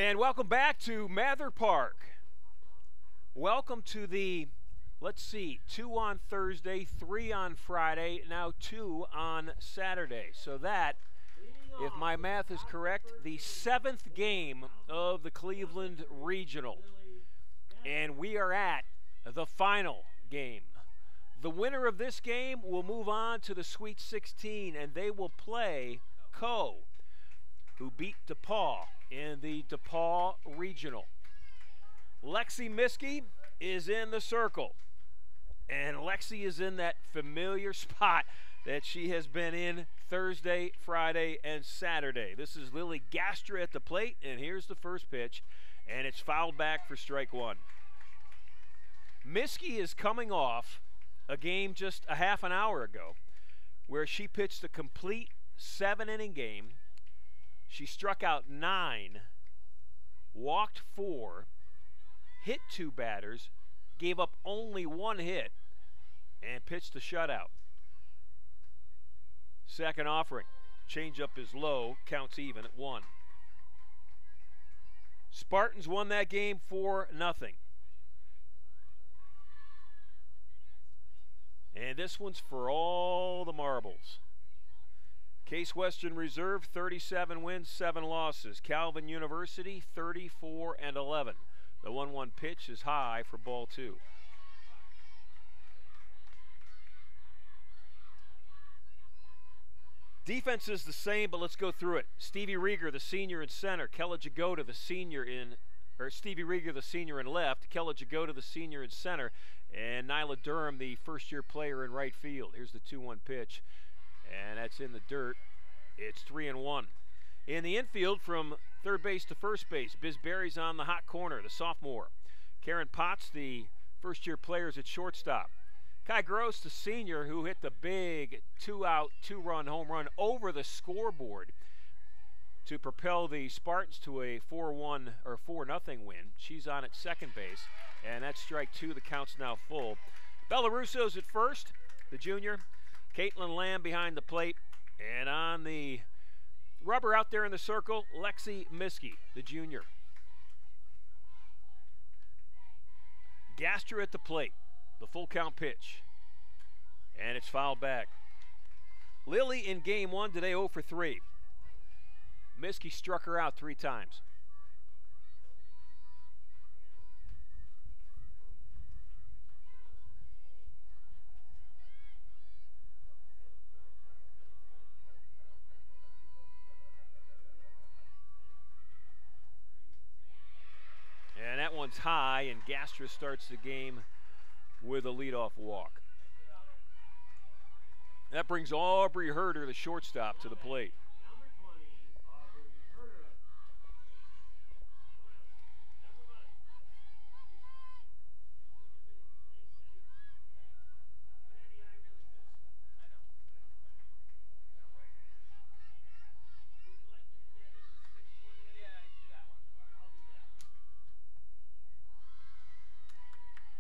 And welcome back to Mather Park. Welcome to the, let's see, 2 on Thursday, 3 on Friday, now 2 on Saturday. So that, if my math is correct, the 7th game of the Cleveland Regional. And we are at the final game. The winner of this game will move on to the Sweet 16, and they will play Co., who beat DePaul in the DePaul Regional. Lexi Miskey is in the circle, and Lexi is in that familiar spot that she has been in Thursday, Friday, and Saturday. This is Lily Gastra at the plate, and here's the first pitch, and it's fouled back for strike one. Miskey is coming off a game just a half an hour ago where she pitched a complete 7-inning game. She struck out 9, walked 4, hit 2 batters, gave up only 1 hit, and pitched a shutout. Second offering, changeup is low, counts even at 1. Spartans won that game 4-0. And this one's for all the marbles. Case Western Reserve, 37 wins, 7 losses. Calvin University, 34-11. The 1-1 pitch is high for ball 2. Defense is the same, but let's go through it. Stevie Rieger, the senior in center. Kella Jagoda, the senior in, or Stevie Rieger, the senior in left. Kella Jagoda, the senior in center. And Nyla Durham, the first-year player in right field. Here's the 2-1 pitch. And that's in the dirt. It's 3-1. In the infield, from third base to first base, Biz Berry's on the hot corner, the sophomore. Karen Potts, the first-year players at shortstop. Kai Gross, the senior, who hit the big 2-out, 2-run home run over the scoreboard to propel the Spartans to a 4-1 or 4-0 win. She's on at second base, and that's strike 2. The count's now full. Bella Russo's at first, the junior. Caitlin Lamb behind the plate, and on the rubber out there in the circle, Lexi Miskey, the junior. Gastra at the plate, the full count pitch, and it's fouled back. Lily in game 1 today 0 for 3. Miskey struck her out 3 times. And that one's high, and Gastra starts the game with a leadoff walk. That brings Aubrey Herder, the shortstop, to the plate.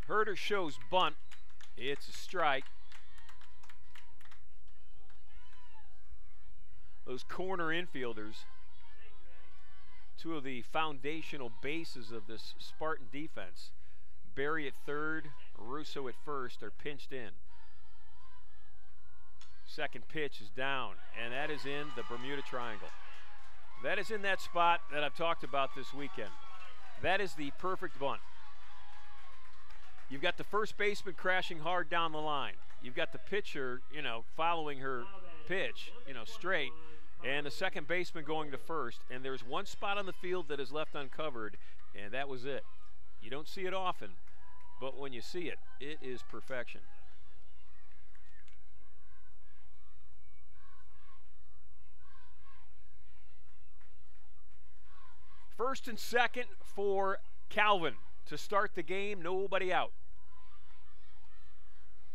Herder shows bunt. It's a strike. Those corner infielders, 2 of the foundational bases of this Spartan defense, Berry at third, Russo at first, are pinched in. Second pitch is down, and that is in the Bermuda Triangle. That is in that spot that I've talked about this weekend. That is the perfect bunt. You've got the first baseman crashing hard down the line. You've got the pitcher, following her pitch, straight, and the second baseman going to first. And there's one spot on the field that is left uncovered, and that was it. You don't see it often, but when you see it, it is perfection. First and second for Calvin. To start the game, nobody out.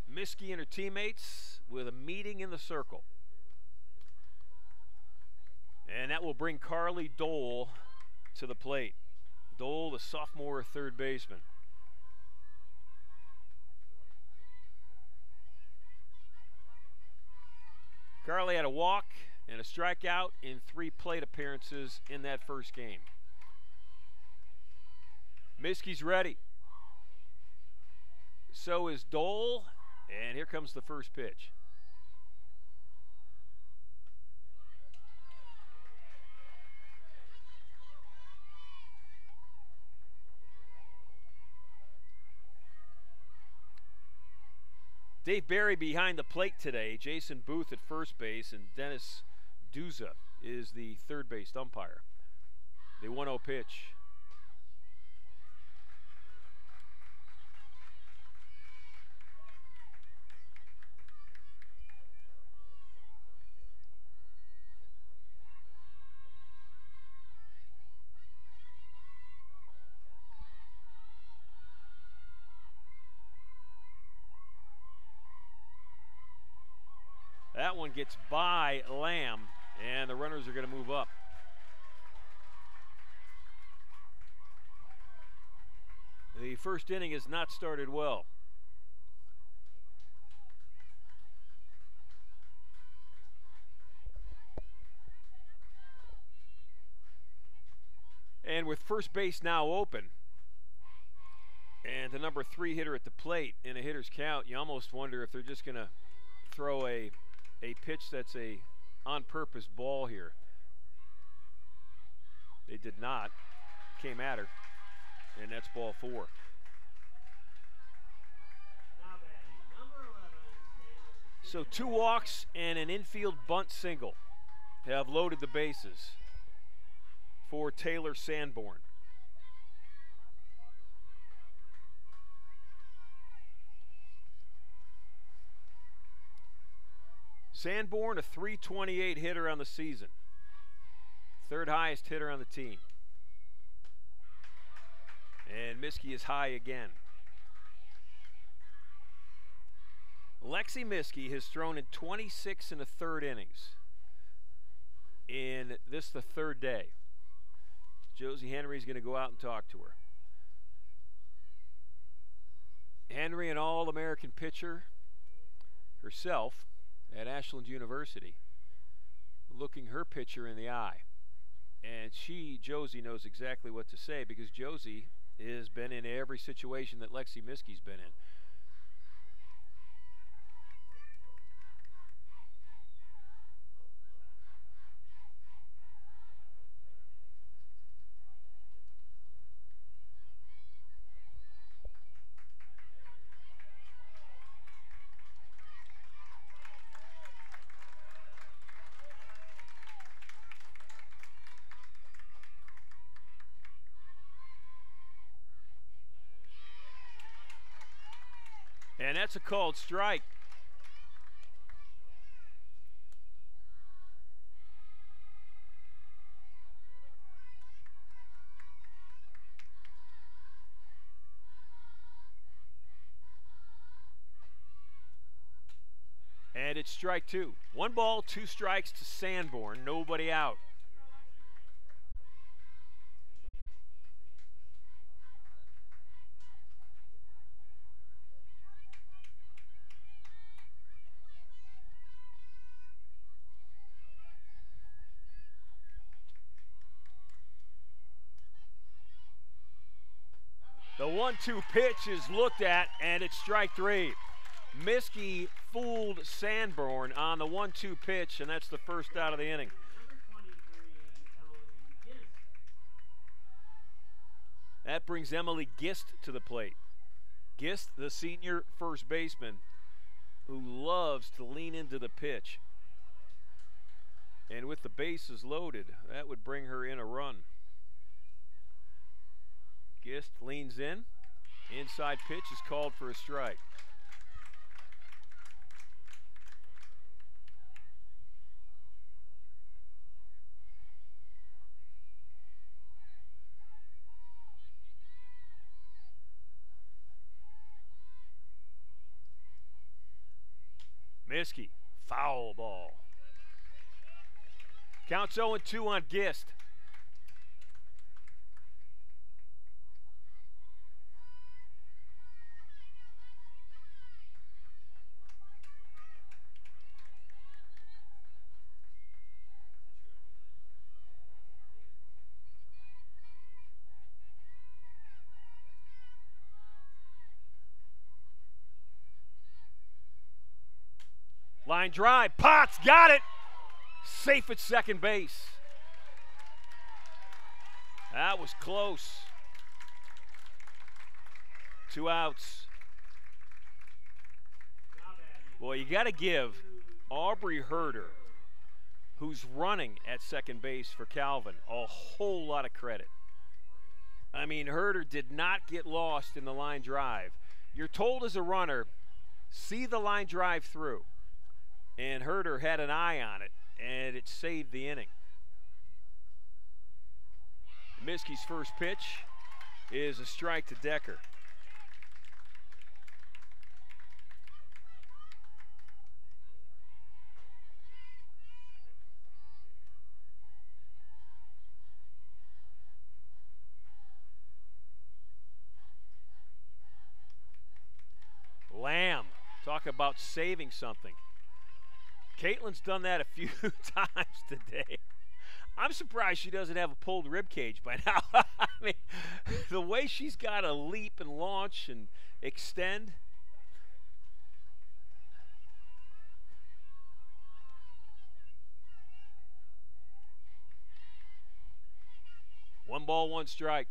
Miskey and her teammates with a meeting in the circle. And that will bring Carly Dole to the plate. Dole, the sophomore third baseman. Carly had a walk and a strikeout in 3 plate appearances in that first game. Miskie's ready. So is Dole. And here comes the first pitch. Dave Barry behind the plate today. Jason Booth at first base, and Dennis Duza is the third base umpire. The 1-0 pitch. That one gets by Lamb, and the runners are going to move up. The first inning has not started well. And with first base now open, and the number 3 hitter at the plate in a hitter's count, you almost wonder if they're just going to throw a pitch that's a on-purpose ball here. They did not. Came at her, and that's ball 4. So 2 walks and an infield bunt single have loaded the bases for Taylor Sanborn. Sanborn, a .328 hitter on the season. Third highest hitter on the team. And Miskey is high again. Lexi Miskey has thrown in 26 1/3 innings in this, the third day. Josie Henry's going to go out and talk to her. Henry, an All-American pitcher herself at Ashland University, looking her pitcher in the eye. And Josie, knows exactly what to say, because Josie has been in every situation that Lexi Miskey's been in. And that's a called strike. And it's strike 2. 1 ball, 2 strikes to Sanborn, nobody out. The 1-2 pitch is looked at, and it's strike 3. Miskey fooled Sanborn on the 1-2 pitch, and that's the first out of the inning. That brings Emily Gist to the plate. Gist, the senior first baseman, who loves to lean into the pitch. And with the bases loaded, that would bring her in a run. Gist leans in. Inside pitch is called for a strike. Miskey, foul ball. Counts 0-2 on Gist. Line drive. Potts got it. Safe at second base. That was close. 2 outs. Boy, you got to give Aubrey Herder, who's running at second base for Calvin, a whole lot of credit. I mean, Herder did not get lost in the line drive. You're told as a runner, see the line drive through. And Herder had an eye on it, and it saved the inning. Miskie's first pitch is a strike to Decker. Lamb, talk about saving something. Caitlin's done that a few times today. I'm surprised she doesn't have a pulled rib cage by now. I mean, the way she's got to leap and launch and extend. One ball, one strike.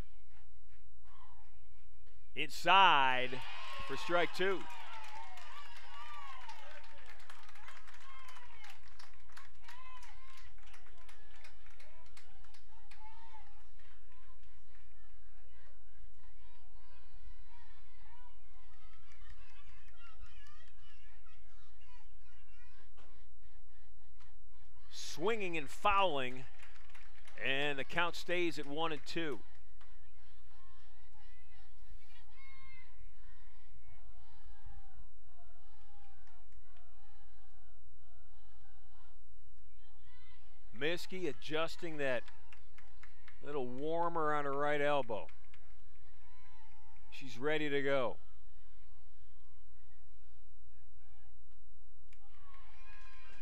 Inside for strike two. Swinging and fouling, and the count stays at 1-2. Miskie adjusting that little warmer on her right elbow. She's ready to go.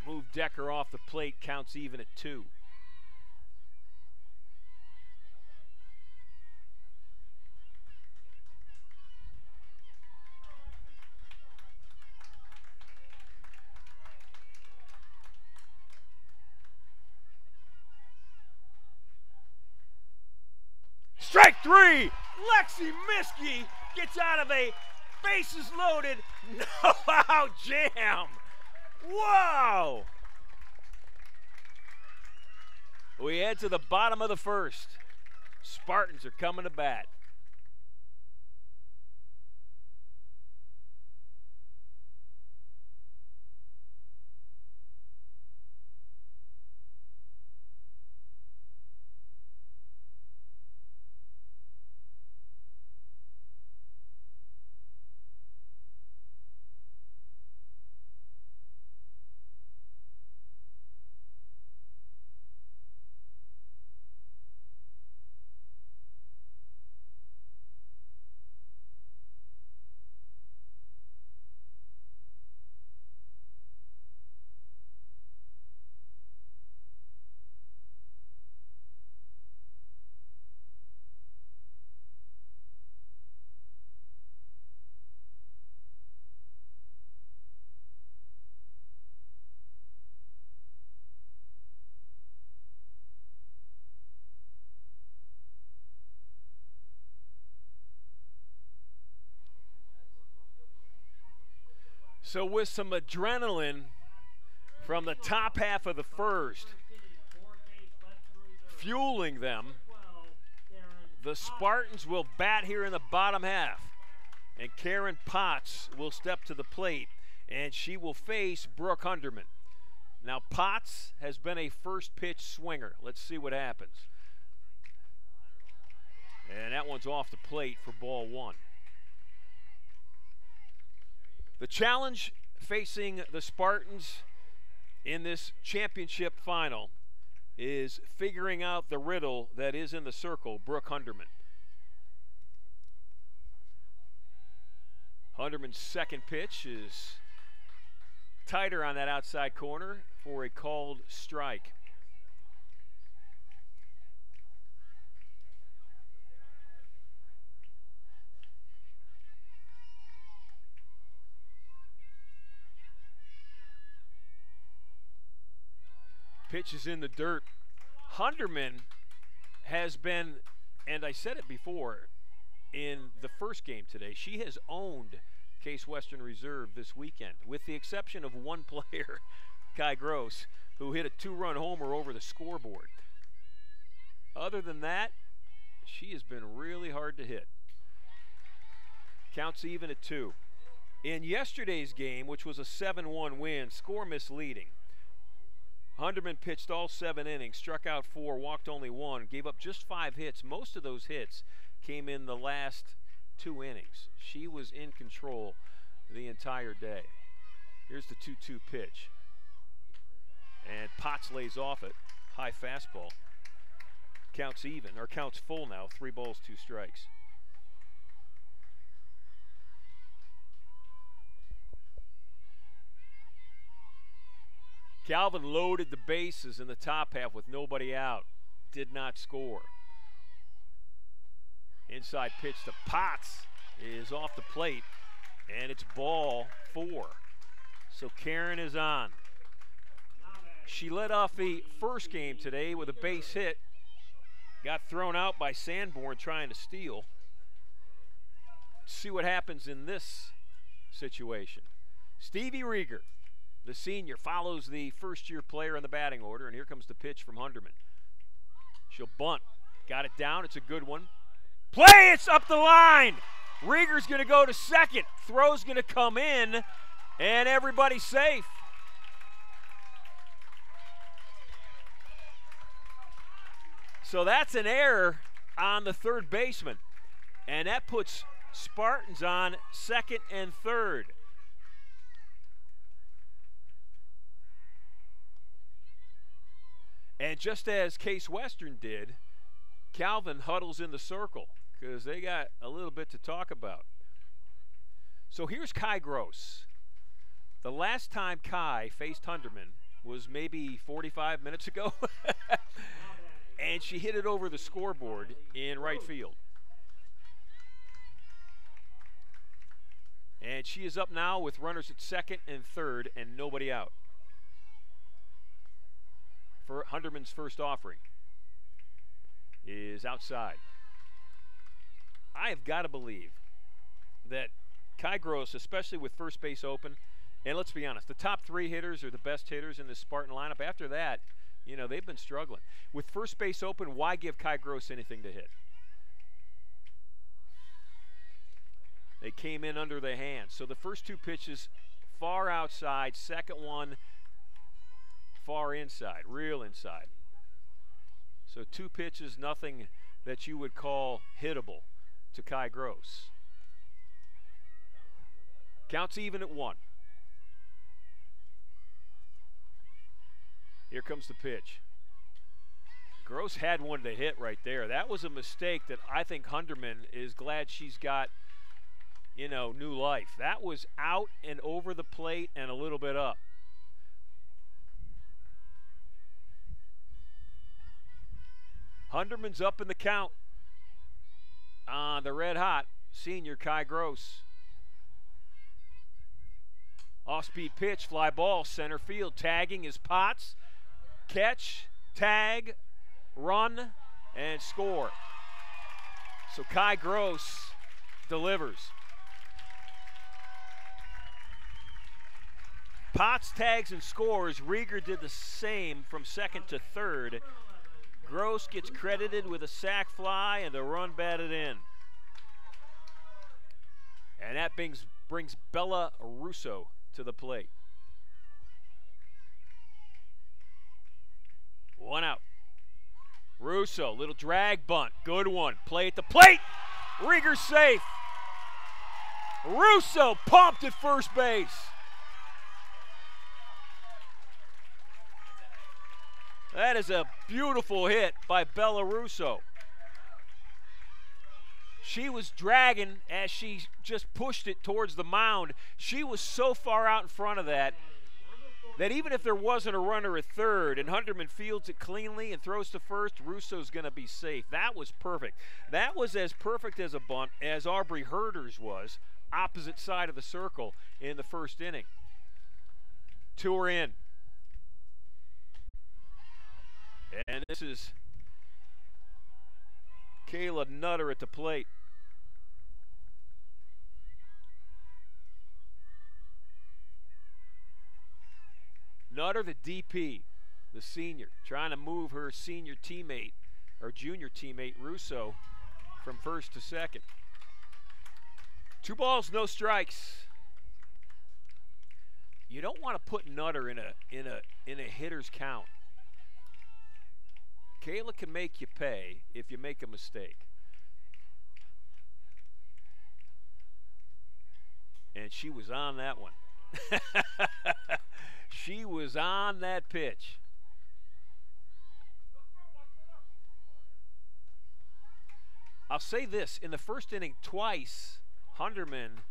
Move Decker off the plate, counts even at 2. Strike 3! Lexi Miskie gets out of a bases loaded no-out jam. Wow! We head to the bottom of the first. Spartans are coming to bat. So with some adrenaline from the top half of the first, fueling them, the Spartans will bat here in the bottom half. And Karen Potts will step to the plate, and she will face Brooke Hunderman. Now, Potts has been a first pitch swinger. Let's see what happens. And that one's off the plate for ball 1. The challenge facing the Spartans in this championship final is figuring out the riddle that is in the circle, Brooke Hunderman. Hunderman's second pitch is tighter on that outside corner for a called strike. Pitch is in the dirt. Hunderman has been, and I said it before in the first game today, she has owned Case Western Reserve this weekend, with the exception of one player, Kai Gross, who hit a 2-run homer over the scoreboard. Other than that, she has been really hard to hit. Counts even at 2. In yesterday's game, which was a 7-1 win, score misleading. Hunderman pitched all 7 innings, struck out 4, walked only 1, gave up just 5 hits. Most of those hits came in the last 2 innings. She was in control the entire day. Here's the 2-2 pitch. And Potts lays off it. High fastball. Counts even, or counts full now. 3 balls, 2 strikes. Calvin loaded the bases in the top half with nobody out. Did not score. Inside pitch to Potts is off the plate, and it's ball 4. So Karen is on. She led off the first game today with a base hit. Got thrown out by Sanborn trying to steal. Let's see what happens in this situation. Stevie Rieger, the senior, follows the first-year player in the batting order, and here comes the pitch from Hunderman. She'll bunt. Got it down. It's a good one. Play! It's up the line! Rieger's going to go to second. Throw's going to come in, and everybody's safe. So that's an error on the third baseman, and that puts Spartans on second and third. And just as Case Western did, Calvin huddles in the circle because they got a little bit to talk about. So here's Kai Gross. The last time Kai faced Hunderman was maybe 45 minutes ago. And she hit it over the scoreboard in right field. And she is up now with runners at second and third and nobody out for Hunderman's first offering. Is outside. I have got to believe that Kai Gross, especially with first base open, and let's be honest, the top 3 hitters are the best hitters in this Spartan lineup. After that, you know, they've been struggling. With first base open, why give Kai Gross anything to hit? They came in under the hands. So the first 2 pitches far outside, second one far inside, real inside. So 2 pitches, nothing that you would call hittable to Kai Gross. Counts even at 1. Here comes the pitch. Gross had one to hit right there. That was a mistake that I think Hunderman is glad she's got, you know, new life. That was out and over the plate and a little bit up. Hunderman's up in the count on the red hot senior Kai Gross. Off-speed pitch, fly ball, center field. Tagging is Potts. Catch, tag, run, and score. So Kai Gross delivers. Potts tags and scores. Rieger did the same from second to third. Gross gets credited with a sac fly and a run batted in. And that brings Bella Russo to the plate. 1 out. Russo, little drag bunt. Good one. Play at the plate. Rieger safe. Russo pumped at first base. That is a beautiful hit by Bella Russo. She was dragging as she just pushed it towards the mound. She was so far out in front of that even if there wasn't a runner at third and Hunderman fields it cleanly and throws to first, Russo's going to be safe. That was perfect. That was as perfect as a bunt as Aubrey Herder's was, opposite side of the circle in the first inning. 2 are in. And this is Kayla Nutter at the plate. Nutter, the DP, the senior, trying to move her senior teammate, or junior teammate, Russo, from first to second. 2 balls, no strikes. You don't want to put Nutter in a hitter's count. Kayla can make you pay if you make a mistake. And she was on that one. She was on that pitch. I'll say this, in the first inning twice, Hunderman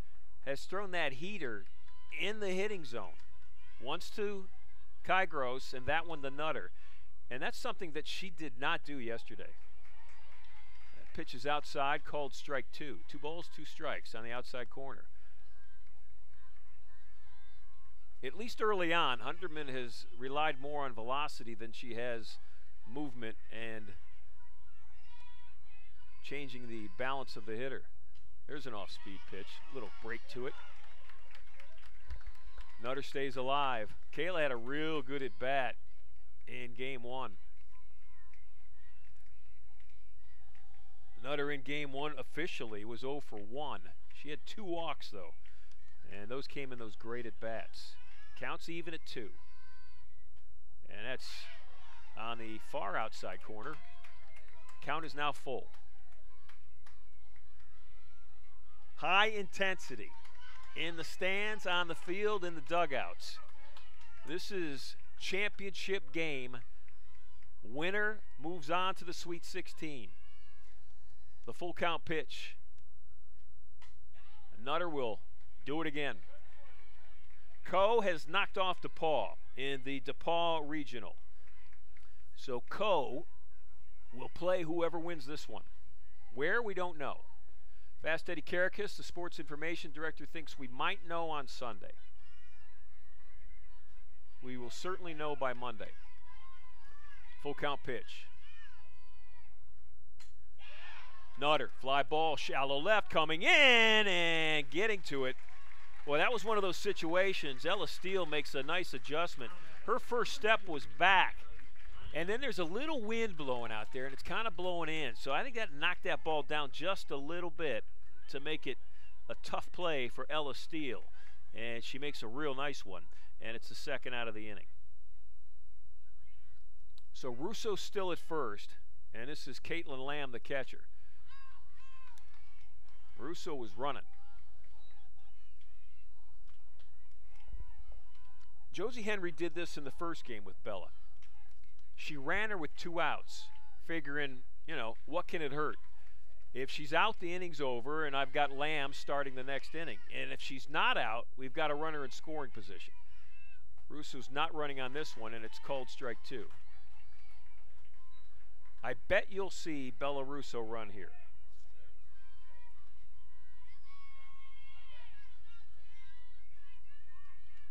has thrown that heater in the hitting zone. Once to Kai Gross and that one to Nutter. And that's something that she did not do yesterday. That pitch is outside, called strike 2. 2 balls, 2 strikes on the outside corner. At least early on, Hunderman has relied more on velocity than she has movement and changing the balance of the hitter. There's an off-speed pitch, little break to it. Nutter stays alive. Kayla had a real good at-bat in game 1. Nutter in game 1 officially was 0 for 1. She had 2 walks though, and those came in those great at-bats. Counts even at 2. And that's on the far outside corner. Count is now full. High intensity in the stands, on the field, in the dugouts. This is championship game. Winner moves on to the Sweet 16. The full count pitch. Nutter will do it again. Coe has knocked off DePaul in the DePaul Regional. So Coe will play whoever wins this one. Where, we don't know. Fast Eddie Karakis, the sports information director, thinks we might know on Sunday. We will certainly know by Monday. Full count pitch. Nutter, fly ball, shallow left, coming in and getting to it. Well, that was one of those situations. Ella Steele makes a nice adjustment. Her first step was back. And then there's a little wind blowing out there, and it's kind of blowing in. So I think that knocked that ball down just a little bit to make it a tough play for Ella Steele. And she makes a real nice one, and it's the second out of the inning. So Russo's still at first, and this is Caitlin Lamb, the catcher. Russo was running. Josie Henry did this in the first game with Bella. She ran her with 2 outs, figuring, you know, what can it hurt? If she's out, the inning's over, and I've got Lamb starting the next inning. And if she's not out, we've got a runner in scoring position. Russo's not running on this one, and it's called strike 2. I bet you'll see Bella Russo run here.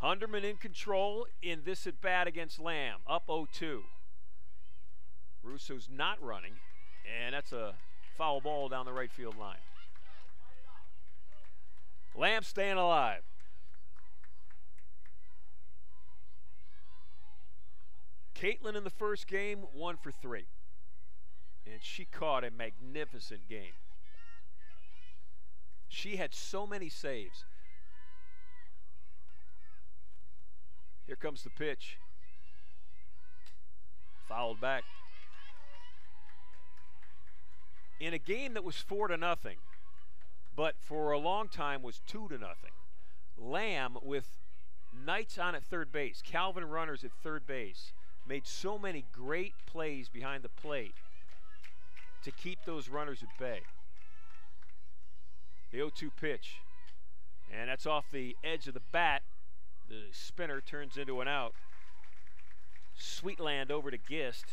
Hunderman in control in this at-bat against Lamb, up 0-2. Russo's not running, and that's a foul ball down the right field line. Lamb staying alive. Caitlin in the first game, 1 for 3. And she caught a magnificent game. She had so many saves. Here comes the pitch. Fouled back. In a game that was 4-0, but for a long time was 2-0. Lamb, with Knights on at third base, Calvin runners at third base, made so many great plays behind the plate to keep those runners at bay. The 0-2 pitch, and that's off the edge of the bat. The spinner turns into an out. Sweetland over to Gist,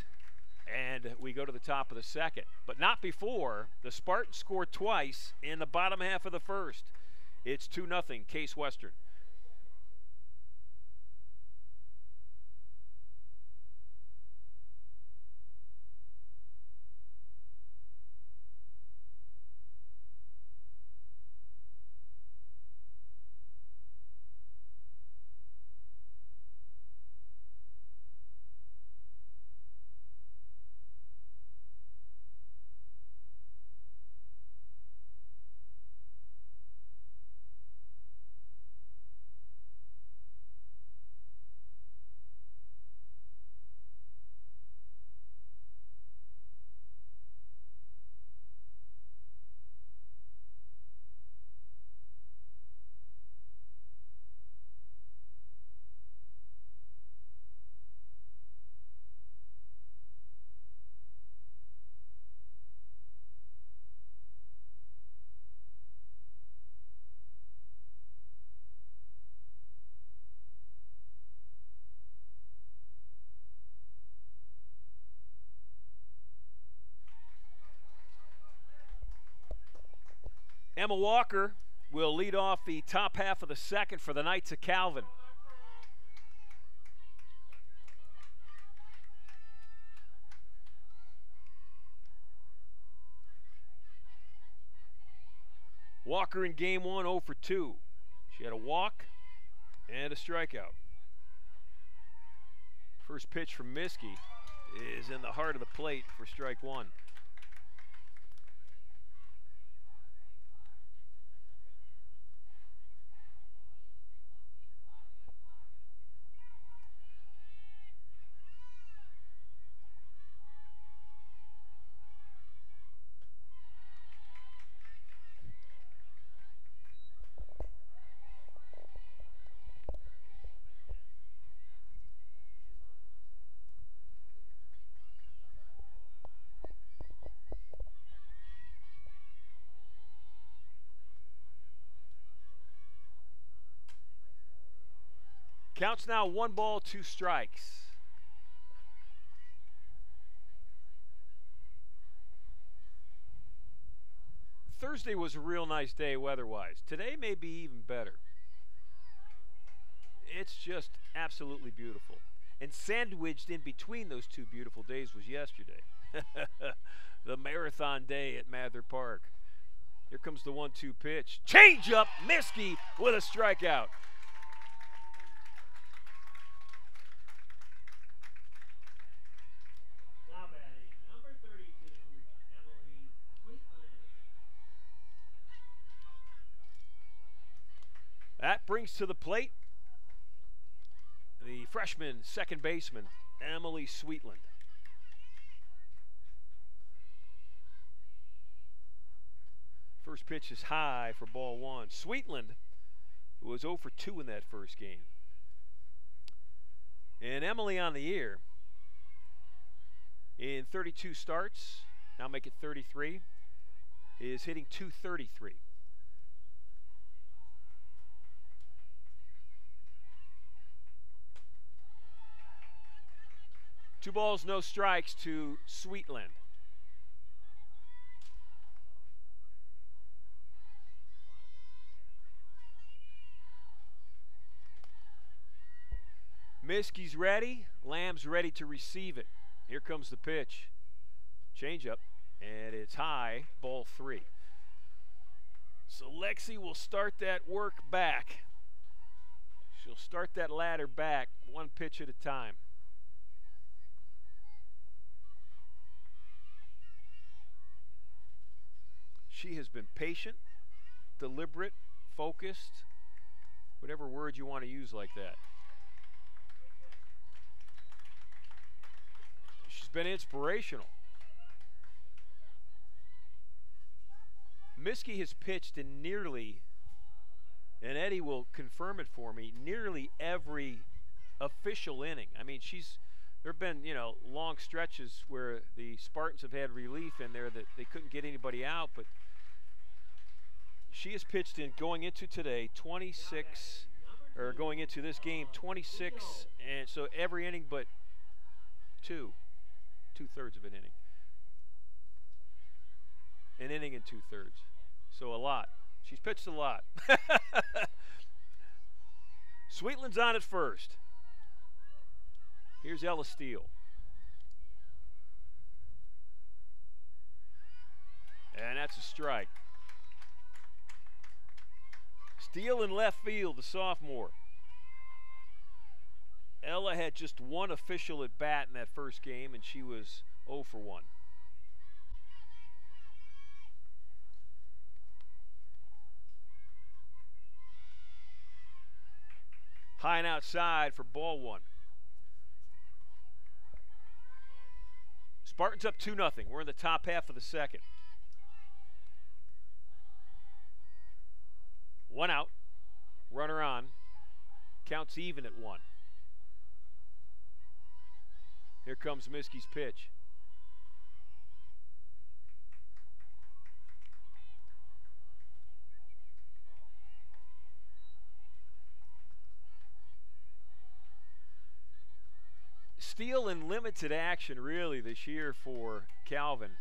and we go to the top of the second. But not before. The Spartans scored twice in the bottom half of the first. It's 2-0 Case Western. Emma Walker will lead off the top half of the second for the Knights of Calvin. Walker in game one, 0 for 2. She had a walk and a strikeout. First pitch from Miskey is in the heart of the plate for strike one. Counts now 1 ball, 2 strikes. Thursday was a real nice day weather-wise. Today may be even better. It's just absolutely beautiful. And sandwiched in between those two beautiful days was yesterday. The marathon day at Mather Park. Here comes the 1-2 pitch. Change up, Miskey with a strikeout. That brings to the plate the freshman second baseman, Emily Sweetland. First pitch is high for ball 1. Sweetland was 0 for 2 in that first game. And Emily on the year, in 32 starts, now make it 33, is hitting .233. 2 balls, no strikes to Sweetland. Miskey's ready. Lamb's ready to receive it. Here comes the pitch. Changeup, and it's high, ball 3. So Lexi will start that work back. She'll start that ladder back, 1 pitch at a time. She has been patient, deliberate, focused, whatever word you want to use like that. She's been inspirational. Miskey has pitched in nearly, and Eddie will confirm it for me, nearly every official inning. I mean, there have been, long stretches where the Spartans have had relief in there that they couldn't get anybody out, but she has pitched in, going into today, 26, or going into this game, 26, and so every inning but 2/3 of an inning. An inning and 2/3. So a lot. She's pitched a lot. Sweetland's on at first. Here's Ella Steele. And that's a strike. Steele in left field, the sophomore. Ella had just 1 official at bat in that first game, and she was 0 for 1. High and outside for ball 1. Spartans up 2-0. We're in the top half of the second. 1 out. Runner on. Counts even at 1. Here comes Miskey's pitch. Steele in limited action really this year for Calvin.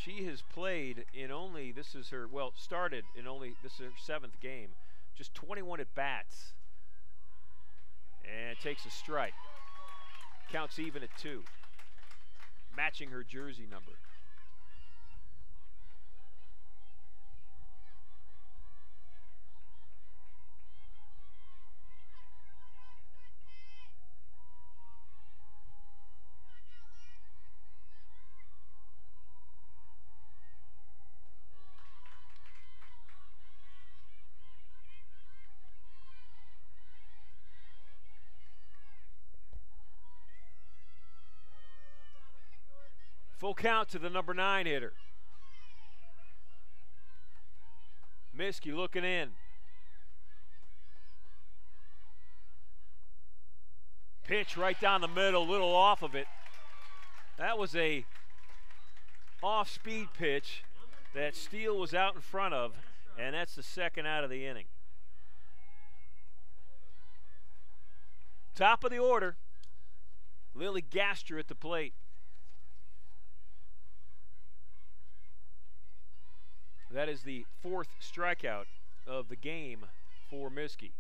She has played in only, this is her, well, started in only, this is her 7th game. Just 21 at bats. And takes a strike. Counts even at 2. Matching her jersey number. Full count to the number 9 hitter. Miskey looking in. Pitch right down the middle, little off of it. That was a off-speed pitch that Steele was out in front of, and that's the 2nd out of the inning. Top of the order, Lily Gaster at the plate. That is the 4th strikeout of the game for Miskey.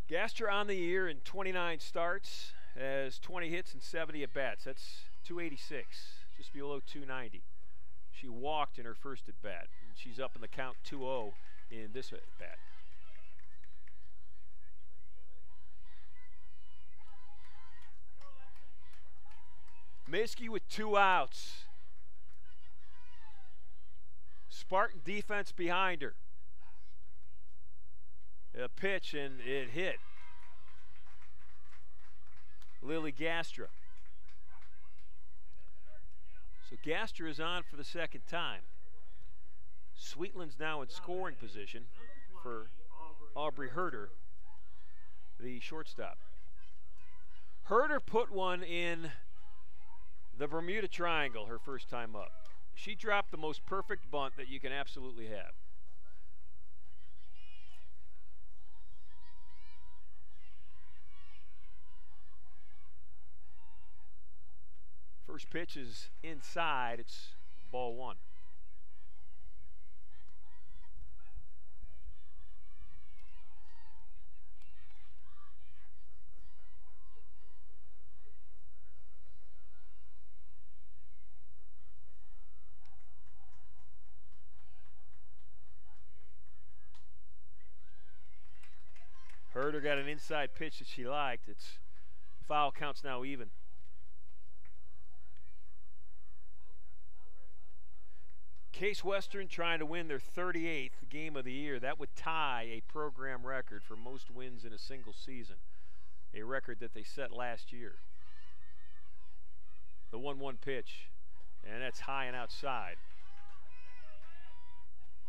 Gaster on the year in 29 starts, has 20 hits and 70 at-bats. That's 286, just below 290. She walked in her first at-bat, and she's up in the count 2-0 in this at-bat. Miskey with 2 outs. Spartan defense behind her. A pitch, and it hit Lily Gastra. So Gastra is on for the 2nd time. Sweetland's now in scoring position for Aubrey Herder, the shortstop. Herder put one in the Bermuda Triangle her first time up. She dropped the most perfect bunt that you can absolutely have. First pitch is inside. It's ball 1. Herder got an inside pitch that she liked. It's foul, counts now even. Case Western trying to win their 38th game of the year. That would tie a program record for most wins in a single season, a record that they set last year. The 1-1 pitch, and that's high and outside.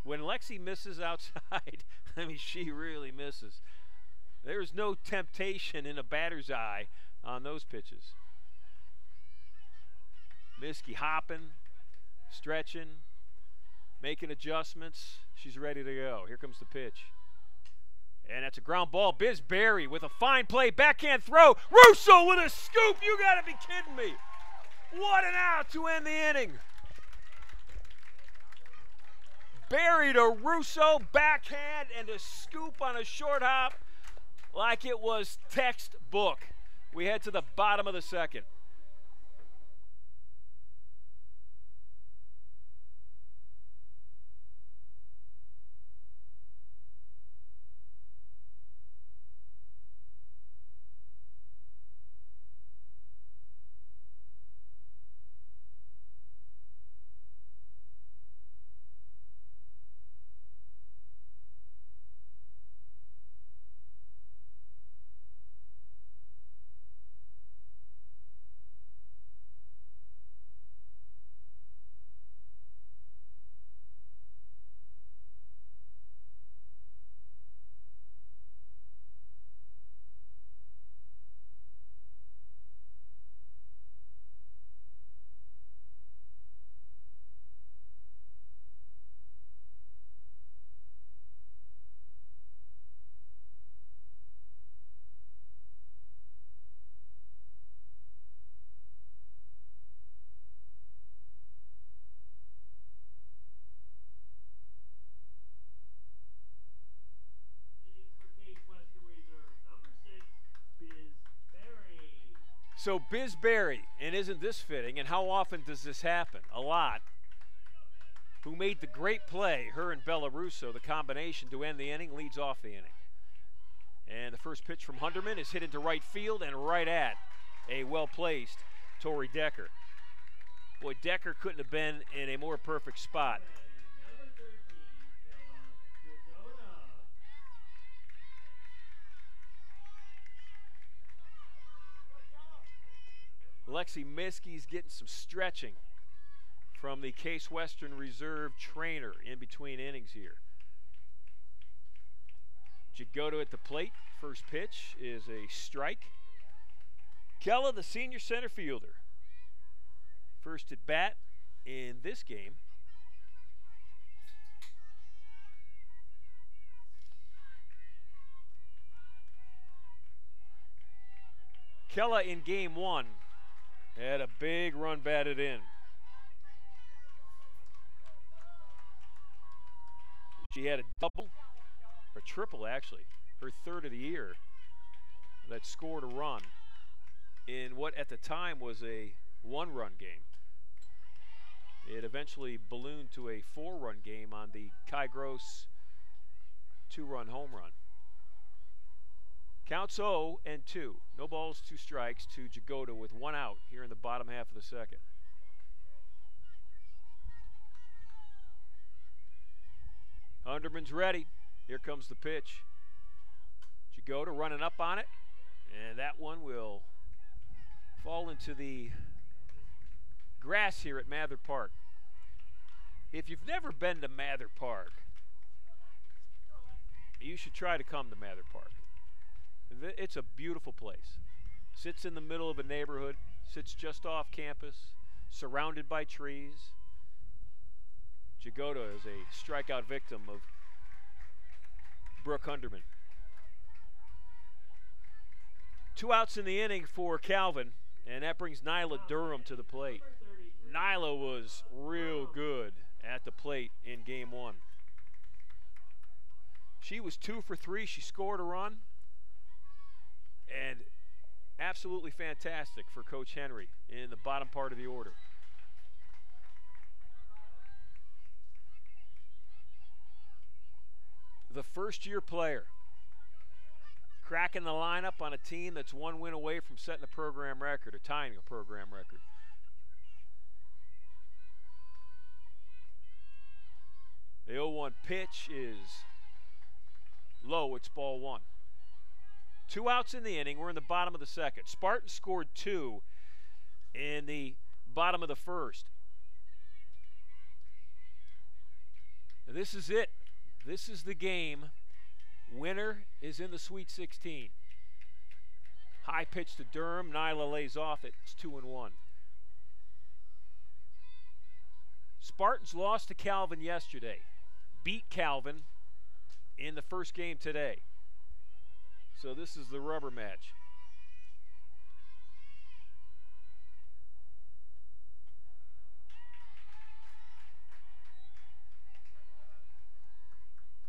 When Lexi misses outside, I mean, she really misses. There's no temptation in a batter's eye on those pitches. Miskey hopping, stretching, making adjustments. She's ready to go. Here comes the pitch. And that's a ground ball. Biz Berry with a fine play. Backhand throw. Russo with a scoop. You got to be kidding me. What an out to end the inning. Berry to Russo. Backhand and a scoop on a short hop like it was textbook. We head to the bottom of the 2nd. So Biz Berry, and isn't this fitting, and how often does this happen? A lot. Who made the great play, her and Bella Russo, the combination to end the inning, leads off the inning. And the first pitch from Hunderman is hit into right field and right at a well-placed Tori Decker. Boy, Decker couldn't have been in a more perfect spot. Lexi Miskey's getting some stretching from the Case Western Reserve trainer in between innings here. Jagoda at the plate. First pitch is a strike. Kella, the senior center fielder. First at bat in this game. Kella in game one had a big run batted in. She had a double, or triple actually, her third of the year, that scored a run in what at the time was a one-run game. It eventually ballooned to a four-run game on the Kai Gross two-run home run. Counts 0-2. No balls, 2 strikes to Jagoda with 1 out here in the bottom half of the second. Hunderman's ready. Here comes the pitch. Jagoda running up on it. And that one will fall into the grass here at Mather Park. If you've never been to Mather Park, you should try to come to Mather Park. It's a beautiful place. Sits in the middle of a neighborhood, sits just off campus, surrounded by trees. Jagoda is a strikeout victim of Brooke Hunderman. 2 outs in the inning for Calvin, and that brings Nyla Durham to the plate. Nyla was real good at the plate in game one. She was 2 for 3. She scored a run. And absolutely fantastic for Coach Henry in the bottom part of the order. The first-year player cracking the lineup on a team that's 1 win away from setting a program record or tying a program record. The 0-1 pitch is low. It's ball 1. 2 outs in the inning. We're in the bottom of the second. Spartans scored 2 in the bottom of the first. This is it. This is the game. Winner is in the Sweet 16. High pitch to Durham. Nyla lays off it. It's 2-1. Spartans lost to Calvin yesterday. Beat Calvin in the first game today. So this is the rubber match.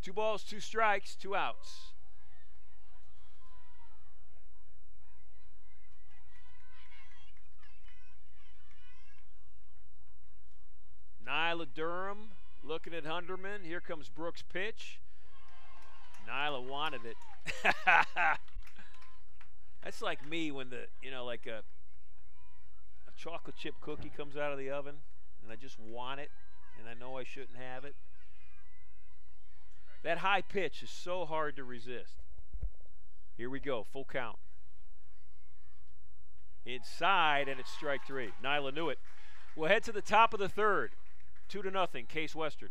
Two balls, 2 strikes, 2 outs. Nyla Durham looking at Hunderman. Here comes Brooks' pitch. Nyla wanted it. That's like me when like a chocolate chip cookie comes out of the oven and I just want it and I know I shouldn't have it. That high pitch is so hard to resist. Here we go, full count. Inside, and it's strike 3. Nyla knew it. We'll head to the top of the third. 2-0, Case Western.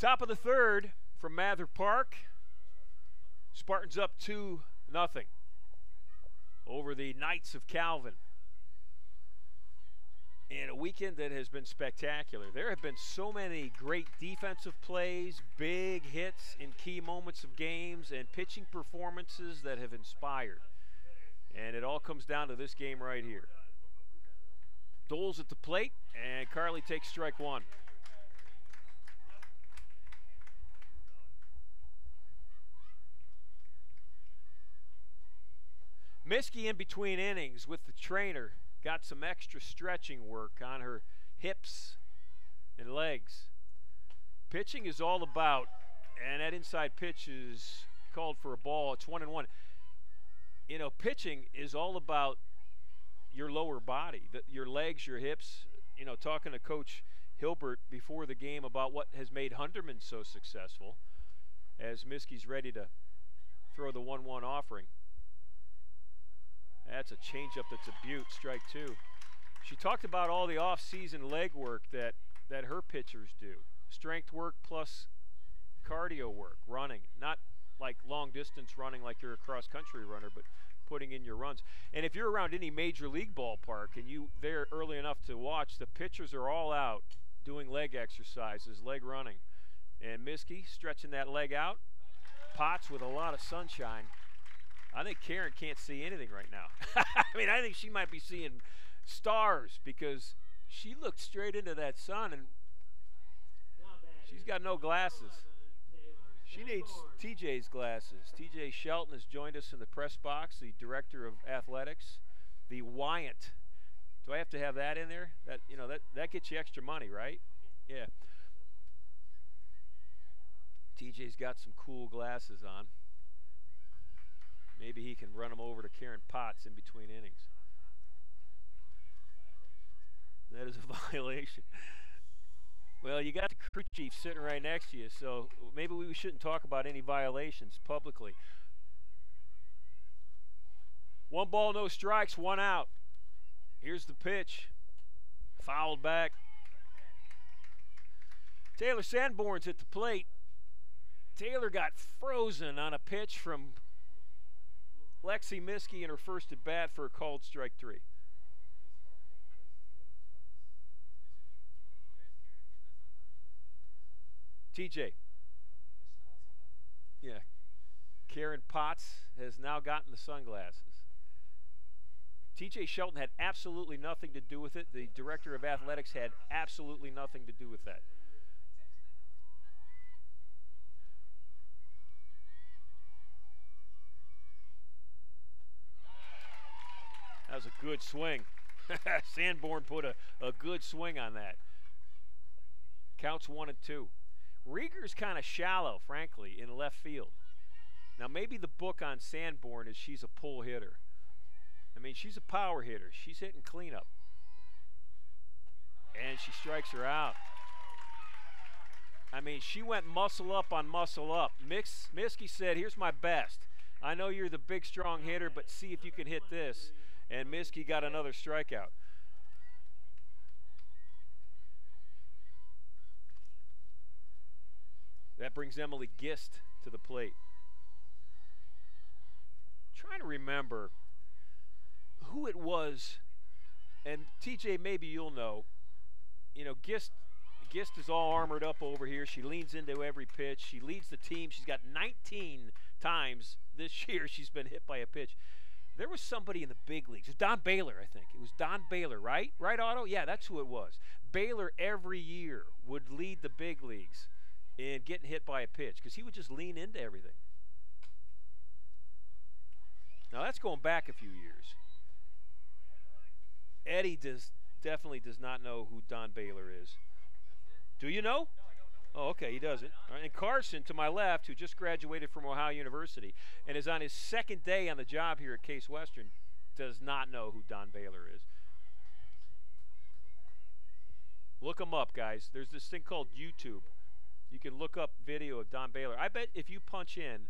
Top of the third from Mather Park. Spartans up 2-0 over the Knights of Calvin. In a weekend that has been spectacular. There have been so many great defensive plays, big hits in key moments of games, and pitching performances that have inspired. And it all comes down to this game right here. Doles at the plate, and Carly takes strike one. Miskey in between innings with the trainer. Got some extra stretching work on her hips and legs. Pitching is all about, and that inside pitch is called for a ball. It's 1-1. You know, pitching is all about your lower body, your legs, your hips. You know, talking to Coach Hilbert before the game about what has made Hunterman so successful, as Miskey's ready to throw the 1-1 offering. That's a changeup that's a beaut, strike two. She talked about all the off-season leg work that her pitchers do. Strength work plus cardio work, running. Not like long-distance running like you're a cross-country runner, but putting in your runs. And if you're around any major league ballpark and you there early enough to watch, the pitchers are all out doing leg exercises, leg running. And Miskey stretching that leg out. Potts with a lot of sunshine. I think Karen can't see anything right now. I mean, I think she might be seeing stars because she looked straight into that sun and she's got no glasses. She needs TJ's glasses. TJ Shelton has joined us in the press box, the director of athletics. The Wyant. Do I have to have that in there? That, you know, that gets you extra money, right? Yeah. TJ's got some cool glasses on. Maybe he can run them over to Karen Potts in between innings. That is a violation. Well, you got the crew chief sitting right next to you, so maybe we shouldn't talk about any violations publicly. 1 ball, no strikes, 1 out. Here's the pitch. Fouled back. Taylor Sanborn's at the plate. Taylor got frozen on a pitch from Lexi Miskey in her first at bat for a called strike 3. TJ. Yeah. Karen Potts has now gotten the sunglasses. TJ Shelton had absolutely nothing to do with it. The director of athletics had absolutely nothing to do with that. That was a good swing. Sanborn put a good swing on that. Counts 1 and 2. Rieger's kind of shallow, frankly, in left field. Now, maybe the book on Sanborn is she's a pull hitter. I mean, she's a power hitter. She's hitting cleanup. And she strikes her out. I mean, she went muscle up on muscle up. Miskey said, here's my best. I know you're the big, strong hitter, but see if you can hit this. And Miskey got another strikeout. That brings Emily Gist to the plate. Trying to remember who it was, and TJ, maybe you'll know. You know, Gist is all armored up over here. She leans into every pitch. She leads the team. She's got 19 times this year she's been hit by a pitch. There was somebody in the big leagues. It was Don Baylor, I think. It was Don Baylor, right? Right, Otto? Yeah, that's who it was. Baylor every year would lead the big leagues in getting hit by a pitch because he would just lean into everything. Now, that's going back a few years. Eddie definitely does not know who Don Baylor is. Do you know? Oh, okay, he doesn't. All right, and Carson, to my left, who just graduated from Ohio University and is on his second day on the job here at Case Western, does not know who Don Baylor is. Look him up, guys. There's this thing called YouTube. You can look up video of Don Baylor. I bet if you punch in,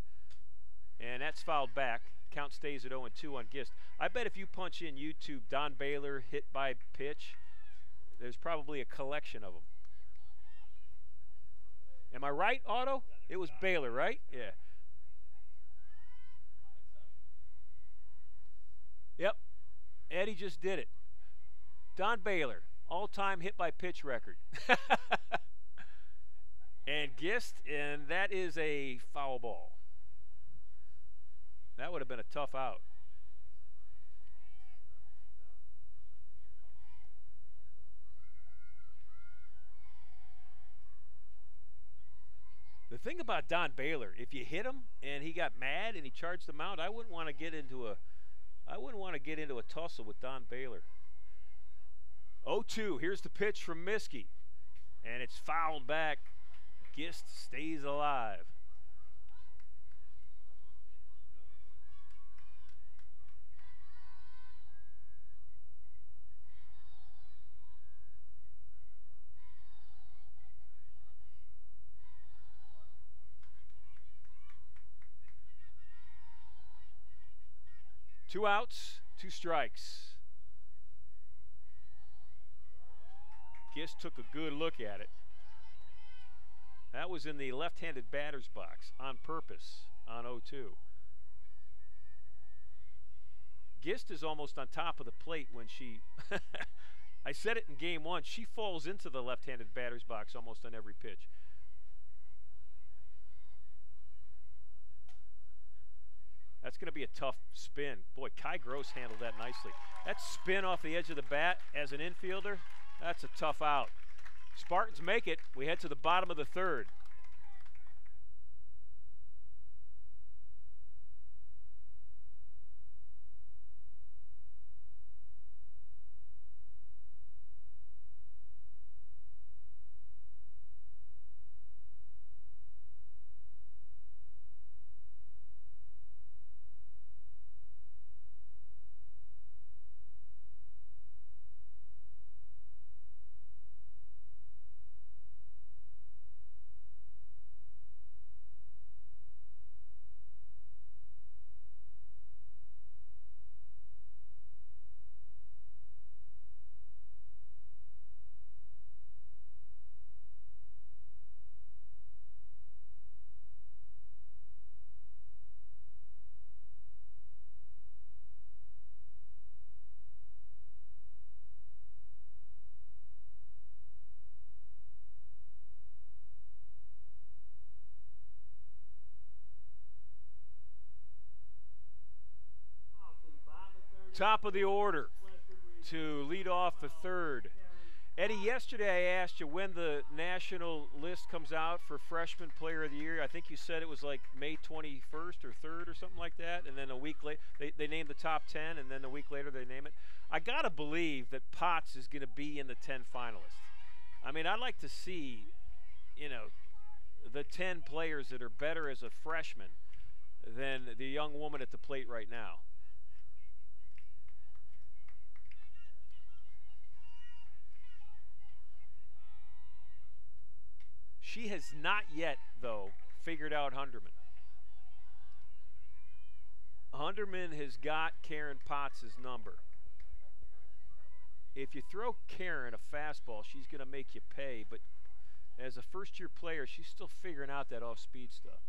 and that's fouled back, count stays at 0-2 on Gist. I bet if you punch in YouTube Don Baylor hit by pitch, there's probably a collection of them. Am I right, Otto? It was Baylor, right? Yeah. Yep. Eddie just did it. Don Baylor, all-time hit by pitch record. And Gist, and that is a foul ball. That would have been a tough out. The thing about Don Baylor, if you hit him and he got mad and he charged the mound, I wouldn't want to get into a tussle with Don Baylor. 0-2. Here's the pitch from Miskey, and it's fouled back. Gist stays alive. Two outs, two strikes. Gist took a good look at it. That was in the left-handed batter's box on purpose on 0-2. Gist is almost on top of the plate when she, I said it in game one, she falls into the left-handed batter's box almost on every pitch. That's going to be a tough spin. Boy, Kai Gross handled that nicely. That spin off the edge of the bat as an infielder, that's a tough out. Spartans make it. We head to the bottom of the third. Top of the order to lead off the third. Eddie, yesterday I asked you when the national list comes out for Freshman Player of the Year. I think you said it was like May 21st or 3rd or something like that, and then a week later they named the top 10, and then a week later they name it. I got to believe that Potts is going to be in the 10 finalists. I mean, I'd like to see, you know, the 10 players that are better as a freshman than the young woman at the plate right now. She has not yet, though, figured out Hunderman. Hunderman has got Karen Potts' number. If you throw Karen a fastball, she's going to make you pay. But as a first-year player, she's still figuring out that off-speed stuff.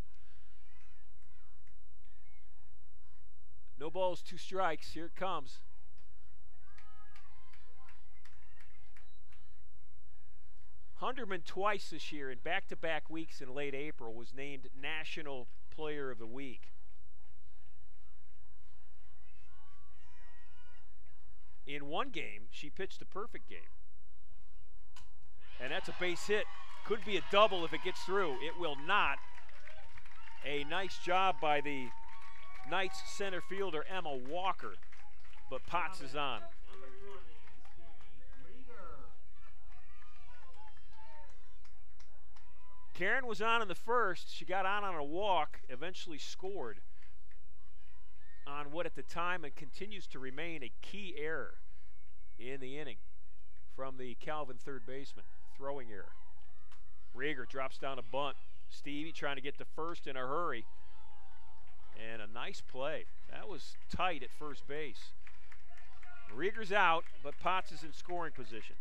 No balls, two strikes. Here it comes. Hunderman twice this year in back-to-back weeks in late April was named National Player of the Week. In one game, she pitched a perfect game. And that's a base hit. Could be a double if it gets through. It will not. A nice job by the Knights center fielder, Emma Walker. But Potts is on. Karen was on in the first. She got on a walk, eventually scored on what at the time and continues to remain a key error in the inning from the Calvin third baseman, throwing error. Rieger drops down a bunt. Stevie trying to get to first in a hurry. And a nice play. That was tight at first base. Rieger's out, but Potts is in scoring position.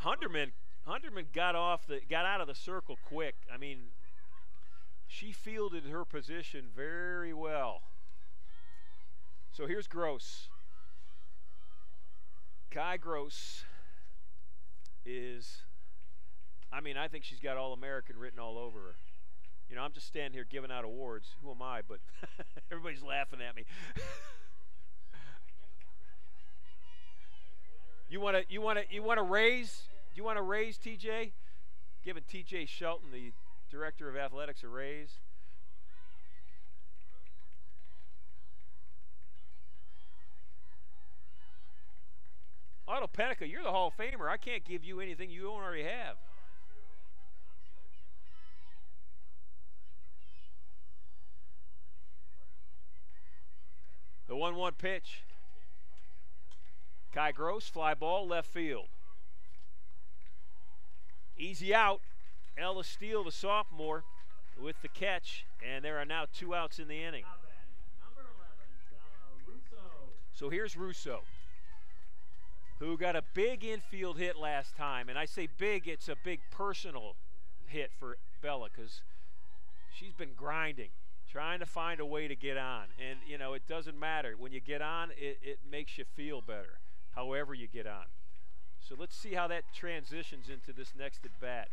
Hunderman got out of the circle quick. I mean, she fielded her position very well. So here's Gross. Kai Gross is, I mean, I think she's got All-American written all over her. You know, I'm just standing here giving out awards. Who am I? But everybody's laughing at me. You want to raise TJ? Giving TJ Shelton, the director of athletics, a raise. Otto Pennica, you're the Hall of Famer. I can't give you anything you don't already have. The 1-1 pitch. Kai Gross, fly ball, left field. Easy out. Ella Steele, the sophomore, with the catch, and there are now 2 outs in the inning. So here's Russo, who got a big infield hit last time. And I say big, it's a big personal hit for Bella because she's been grinding, trying to find a way to get on. And, you know, it doesn't matter. When you get on, it makes you feel better, however you get on. So let's see how that transitions into this next at-bat.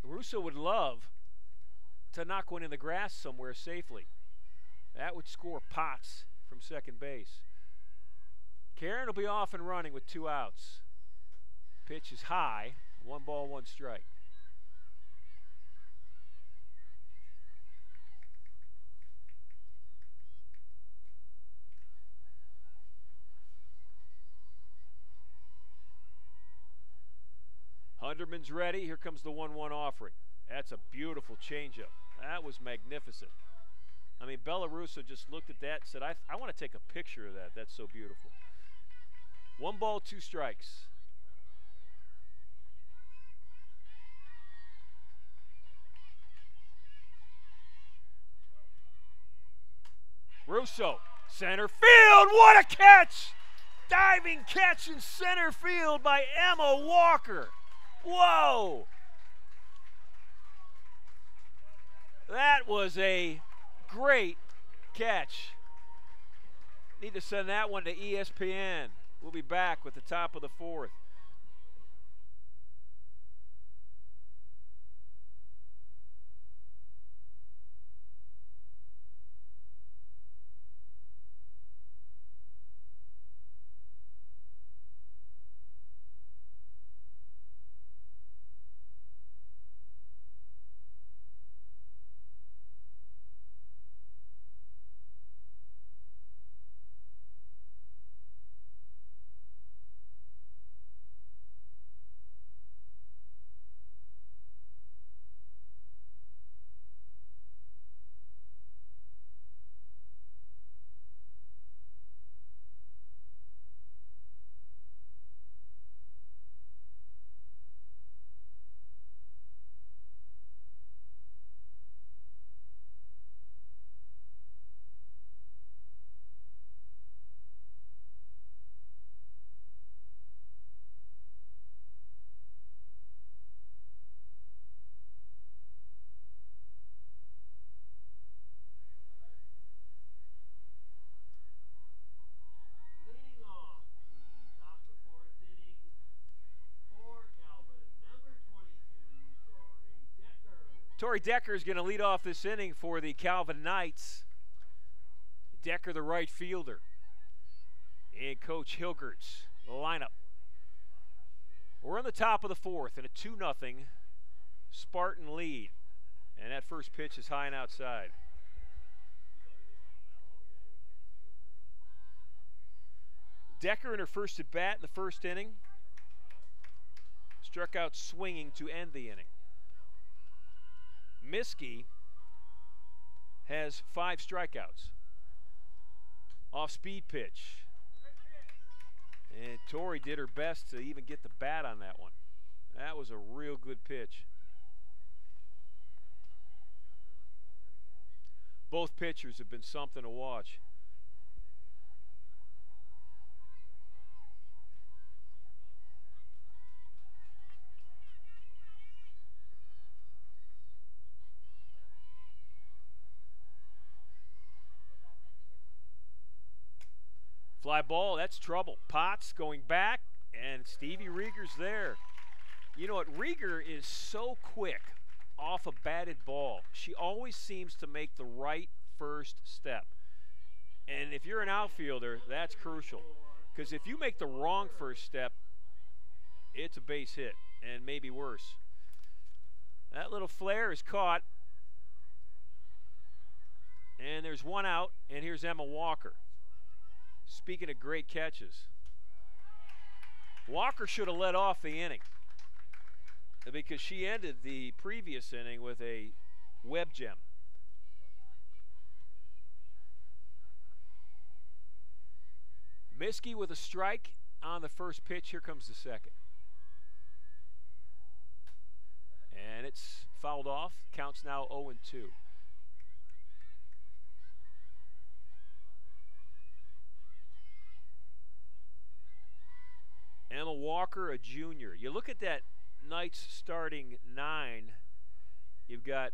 Russo would love to knock one in the grass somewhere safely. That would score Potts from second base. Karen will be off and running with 2 outs. Pitch is high, 1 ball, 1 strike. Hunderman's ready. Here comes the 1-1 offering. That's a beautiful changeup. That was magnificent. I mean, Bella Russo just looked at that and said, I want to take a picture of that. That's so beautiful. 1 ball, 2 strikes. Russo, center field. What a catch! Diving catch in center field by Emma Walker. Whoa! That was a great catch. Need to send that one to ESPN. We'll be back with the top of the 4th. Tori Decker is going to lead off this inning for the Calvin Knights. Decker, the right fielder, and Coach Hilgert's lineup. We're on the top of the 4th and a 2-0 Spartan lead. And that first pitch is high and outside. Decker in her first at bat in the first inning. Struck out swinging to end the inning. Miskey has 5 strikeouts. Off-speed pitch. And Tori did her best to even get the bat on that one. That was a real good pitch. Both pitchers have been something to watch. Fly ball, that's trouble. Potts going back, and Stevie Rieger's there. You know what? Rieger is so quick off a batted ball. She always seems to make the right first step. And if you're an outfielder, that's crucial. Because if you make the wrong first step, it's a base hit, and maybe worse. That little flare is caught. And there's one out, and here's Emma Walker. Speaking of great catches, Walker should have led off the inning because she ended the previous inning with a web gem. Miskey with a strike on the first pitch. Here comes the second. And it's fouled off. Counts now 0-2. Emma Walker, a junior. You look at that Knights starting 9. You've got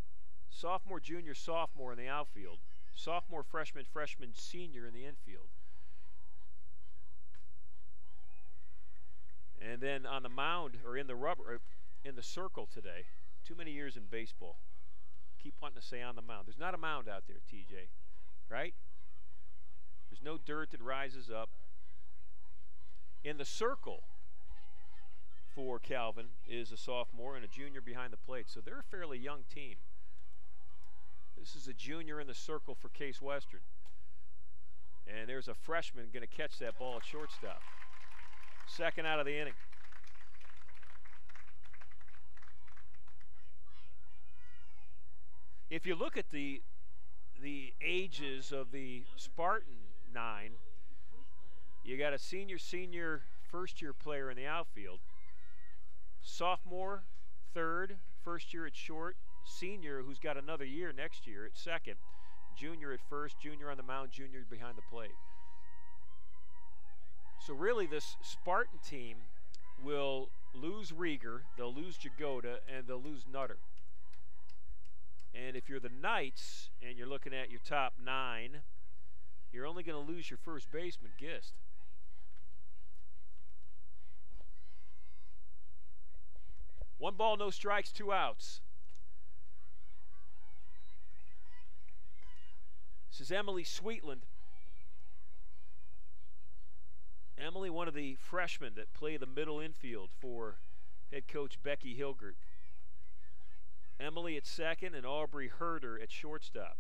sophomore, junior, sophomore in the outfield. Sophomore, freshman, freshman, senior in the infield. And then on the mound, or in the rubber, or in the circle today. Too many years in baseball. Keep wanting to say on the mound. There's not a mound out there, TJ, right? There's no dirt that rises up. In the circle for Calvin is a sophomore and a junior behind the plate. So they're a fairly young team. This is a junior in the circle for Case Western. And there's a freshman going to catch that ball at shortstop. Second out of the inning. If you look at the ages of the Spartan 9, you got a senior, first-year player in the outfield. Sophomore, third, first year at short. Senior, who's got another year next year at second. Junior at first, junior on the mound, junior behind the plate. So really this Spartan team will lose Rieger, they'll lose Jagoda, and they'll lose Nutter. And if you're the Knights and you're looking at your top 9, you're only going to lose your first baseman, Gist. One ball, no strikes, 2 outs. This is Emily Sweetland. Emily, one of the freshmen that play the middle infield for head coach Becky Hilgert. Emily at second and Aubrey Herder at shortstop.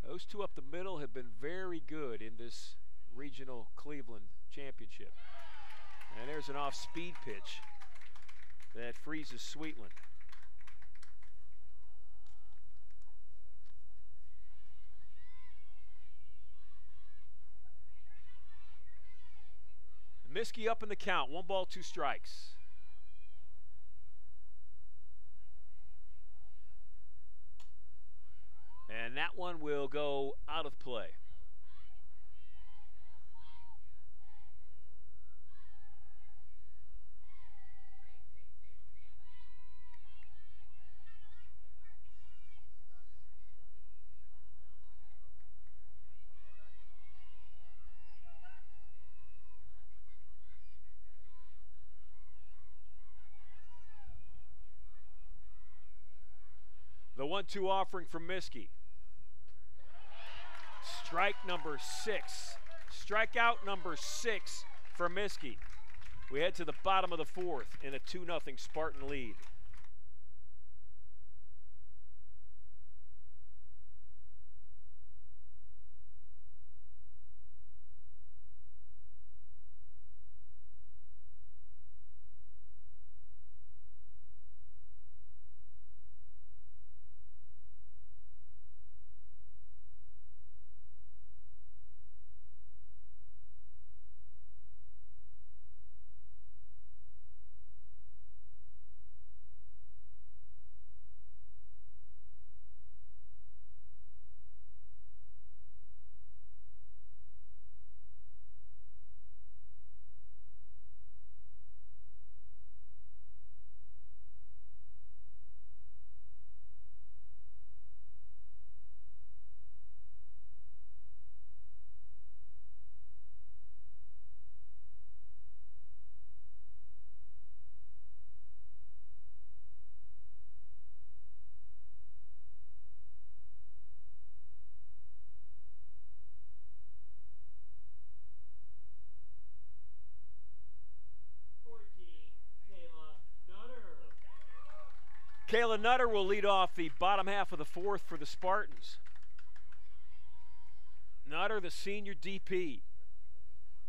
Those two up the middle have been very good in this regional Cleveland championship. And there's an off-speed pitch that freezes Sweetland. Miskey up in the count. 1 ball, 2 strikes. And that one will go out of play. The 1-2 offering from Miskey. Strike number 6. Strikeout number 6 for Miskey. We head to the bottom of the 4th in a 2-0 Spartan lead. Kayla Nutter will lead off the bottom half of the fourth for the Spartans. Nutter, the senior DP.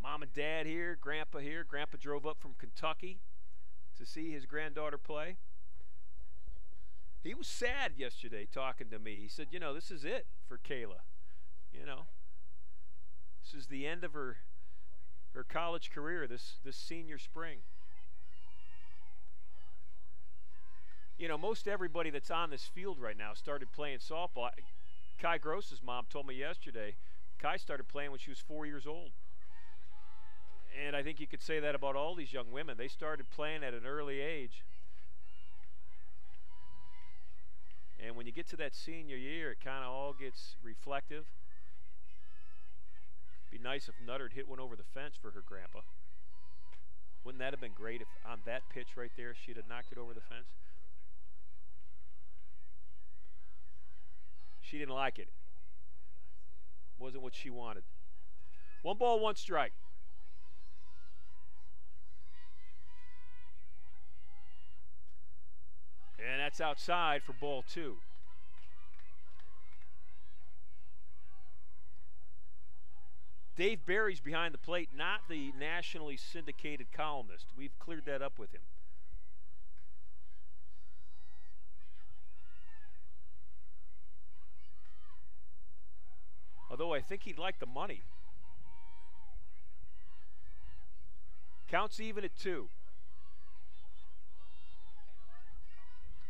Mom and dad here, grandpa here. Grandpa drove up from Kentucky to see his granddaughter play. He was sad yesterday talking to me. He said, you know, this is it for Kayla. You know, this is the end of her college career this senior spring. You know, most everybody that's on this field right now started playing softball. Kai Gross's mom told me yesterday, Kai started playing when she was 4 years old. And I think you could say that about all these young women. They started playing at an early age. And when you get to that senior year, it kind of all gets reflective. Be nice if Nutter hit one over the fence for her grandpa. Wouldn't that have been great if on that pitch right there she'd have knocked it over the fence? She didn't like it. Wasn't what she wanted. 1 ball, 1 strike. And that's outside for ball 2. Dave Barry's behind the plate, not the nationally syndicated columnist. We've cleared that up with him. Although I think he'd like the money. Counts even at 2.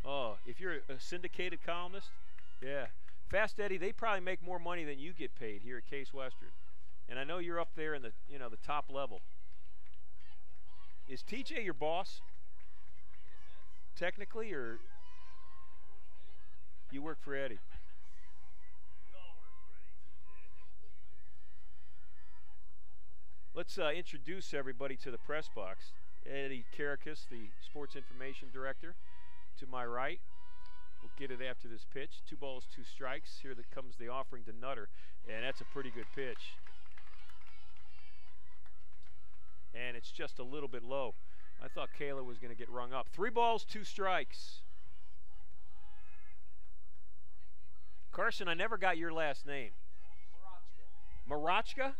Oh, if you're a syndicated columnist, yeah. Fast Eddie, they probably make more money than you get paid here at Case Western. And I know you're up there in the, you know, the top level. Is TJ your boss? Technically, or you work for Eddie? Let's introduce everybody to the press box. Eddie Karakis, the sports information director, to my right. We'll get it after this pitch. 2 balls, 2 strikes. Here that comes the offering to Nutter, and that's a pretty good pitch. And it's just a little bit low. I thought Kayla was going to get rung up. 3 balls, 2 strikes. Carson, I never got your last name. Marachka? Yep.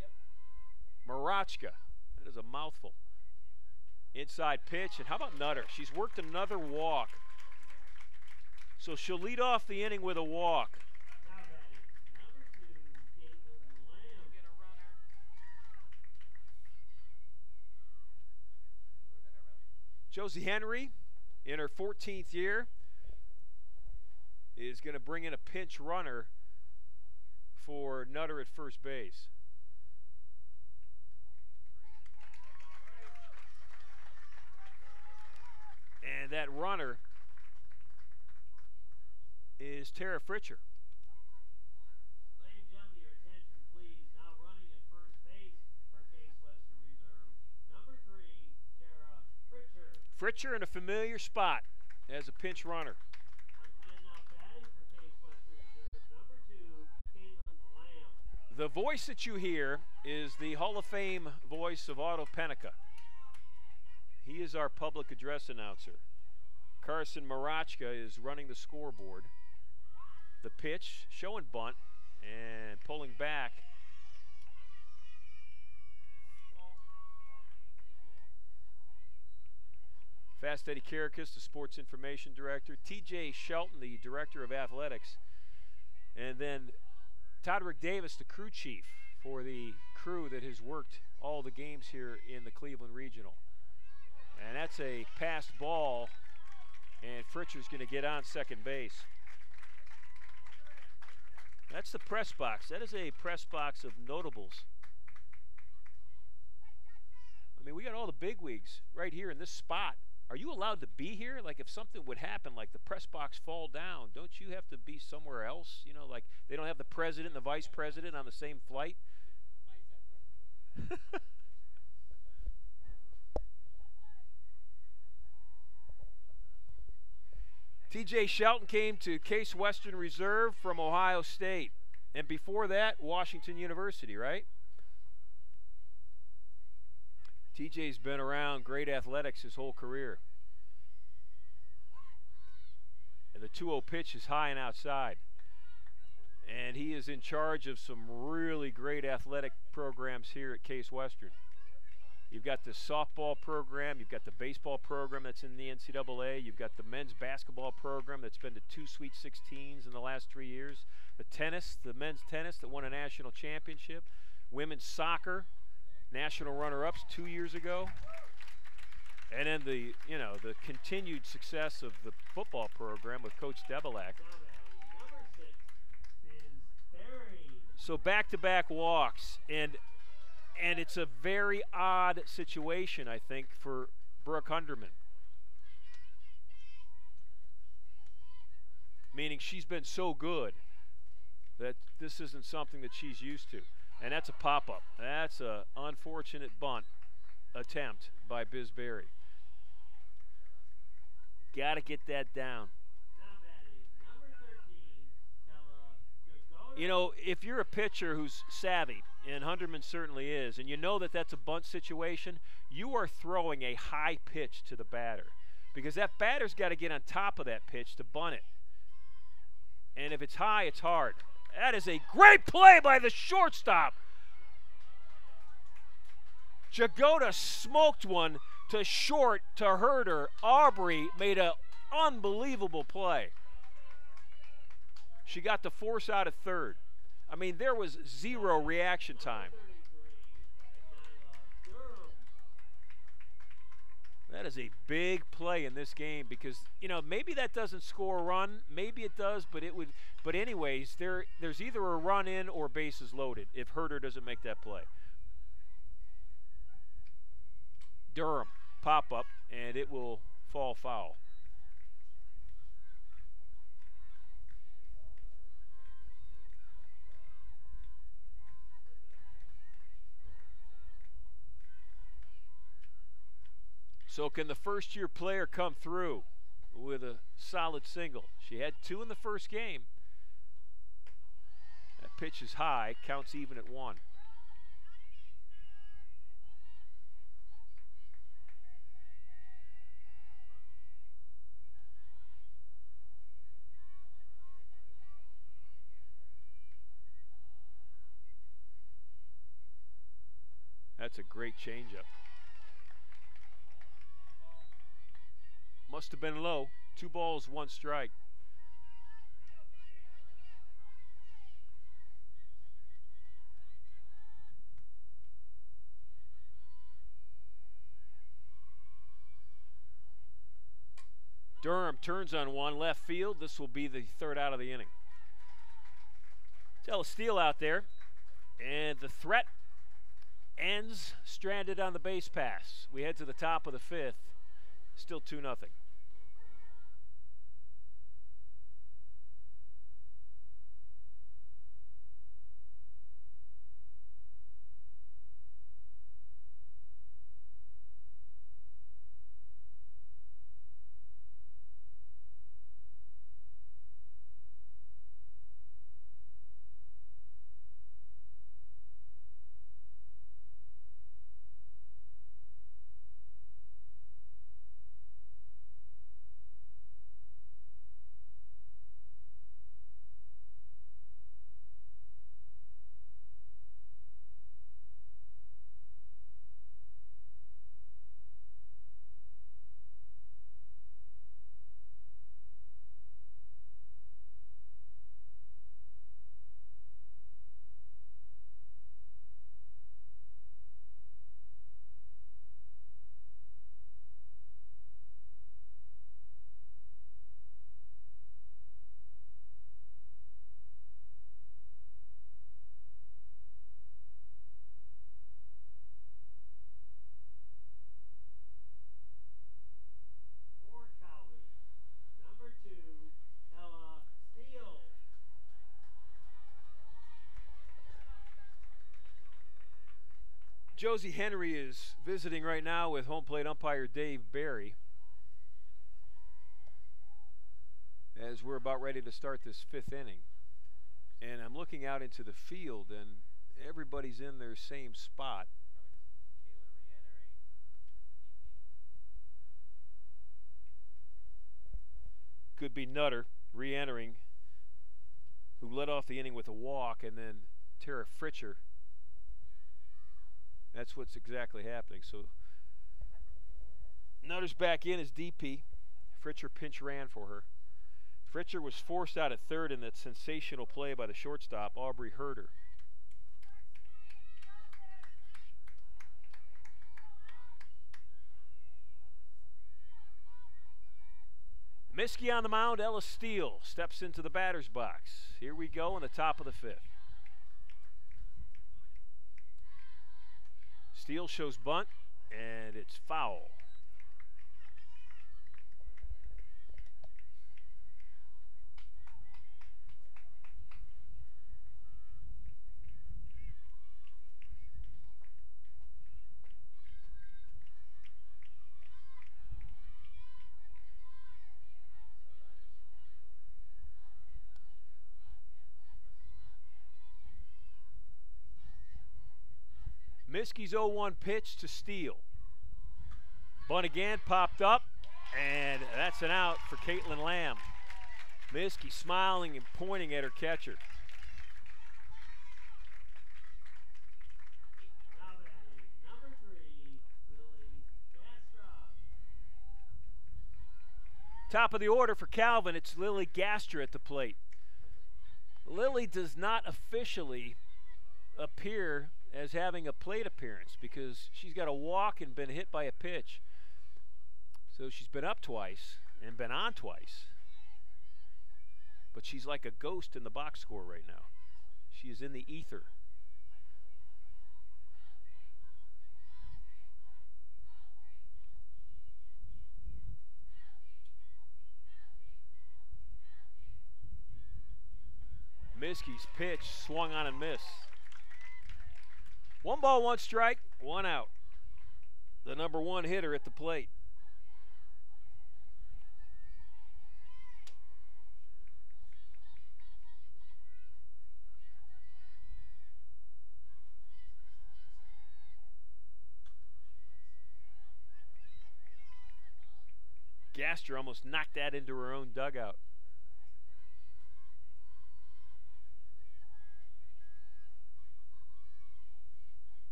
Marachka. That is a mouthful. Inside pitch, and how about Nutter? She's worked another walk. So she'll lead off the inning with a walk. Josie Henry, in her 14th year, is going to bring in a pinch runner for Nutter at first base. And that runner is Tara Fritcher. Ladies and gentlemen, your attention please. Now running at first base for Case Western Reserve, number 3, Tara Fritcher. Fritcher in a familiar spot as a pinch runner. Once again now batting for Case Western Reserve, number 2, Caitlin Lamb. The voice that you hear is the Hall of Fame voice of Otto Pennica. He is our public address announcer. Carson Marachka is running the scoreboard. The pitch, showing bunt, and pulling back. Fast Eddie Karakis, the sports information director. TJ Shelton, the director of athletics. And then Todrick Davis, the crew chief for the crew that has worked all the games here in the Cleveland Regional. And that's a passed ball, and Fritcher's going to get on second base. That's the press box. That is a press box of notables. I mean, we got all the bigwigs right here in this spot. Are you allowed to be here? Like, if something would happen, like the press box fall down, don't you have to be somewhere else? You know, like they don't have the president and the vice president on the same flight? TJ Shelton came to Case Western Reserve from Ohio State. And before that, Washington University, right? TJ's been around great athletics his whole career. And the 2-0 pitch is high and outside. And he is in charge of some really great athletic programs here at Case Western. You've got the softball program, you've got the baseball program that's in the NCAA, you've got the men's basketball program that's been to 2 Sweet 16s in the last 3 years, the tennis, the men's tennis that won a national championship, women's soccer, national runner-ups 2 years ago, and then the continued success of the football program with Coach Debelak. So back-to-back walks, and it's a very odd situation, I think, for Brooke Hunderman. Meaning she's been so good that this isn't something that she's used to. And that's a pop-up. That's an unfortunate bunt attempt by Biz Berry. Got to get that down. You know, if you're a pitcher who's savvy, and Hunderman certainly is, and you know that that's a bunt situation, you are throwing a high pitch to the batter because that batter's got to get on top of that pitch to bunt it. And if it's high, it's hard. That is a great play by the shortstop. Jagoda smoked one to short to Herder. Aubrey made an unbelievable play. She got the force out at third. I mean, there was zero reaction time. That is a big play in this game because, you know, maybe that doesn't score a run. Maybe it does, but it would. But anyways, there's either a run in or bases loaded if Herder doesn't make that play. Durham, pop up, and it will fall foul. So can the first-year player come through with a solid single? She had 2 in the first game. That pitch is high, counts even at 1. That's a great changeup. Must have been low. 2 balls, 1 strike. Durham turns on one left field. This will be the 3rd out of the inning. Ella Steele out there. And the threat ends stranded on the base pass. We head to the top of the 5th. Still 2-0. Josie Henry is visiting right now with home plate umpire Dave Barry as we're about ready to start this 5th inning. And I'm looking out into the field and everybody's in their same spot. could be Nutter re-entering, who led off the inning with a walk, and then Tara Fritcher. That's what's exactly happening. So Nutter's back in as DP. Fritcher pinch ran for her. Fritcher was forced out at third in that sensational play by the shortstop, Aubrey Herder. Miskey on the mound. Ella Steele steps into the batter's box. Here we go in the top of the fifth. Steele shows bunt, and it's foul. Miskey's 0-1 pitch to Steele. Bunt again, popped up, and that's an out for Caitlin Lamb. Miskey smiling and pointing at her catcher. Now batting, number 3, Lily Gastrop. Top of the order for Calvin, it's Lily Gastra at the plate. Lily does not officially appear as having a plate appearance because she's got a walk and been hit by a pitch. So she's been up twice and been on twice. But she's like a ghost in the box score right now. She is in the ether. Miskey's pitch swung on and missed. 1 ball, 1 strike, 1 out. The number 1 hitter at the plate. Gaster almost knocked that into her own dugout.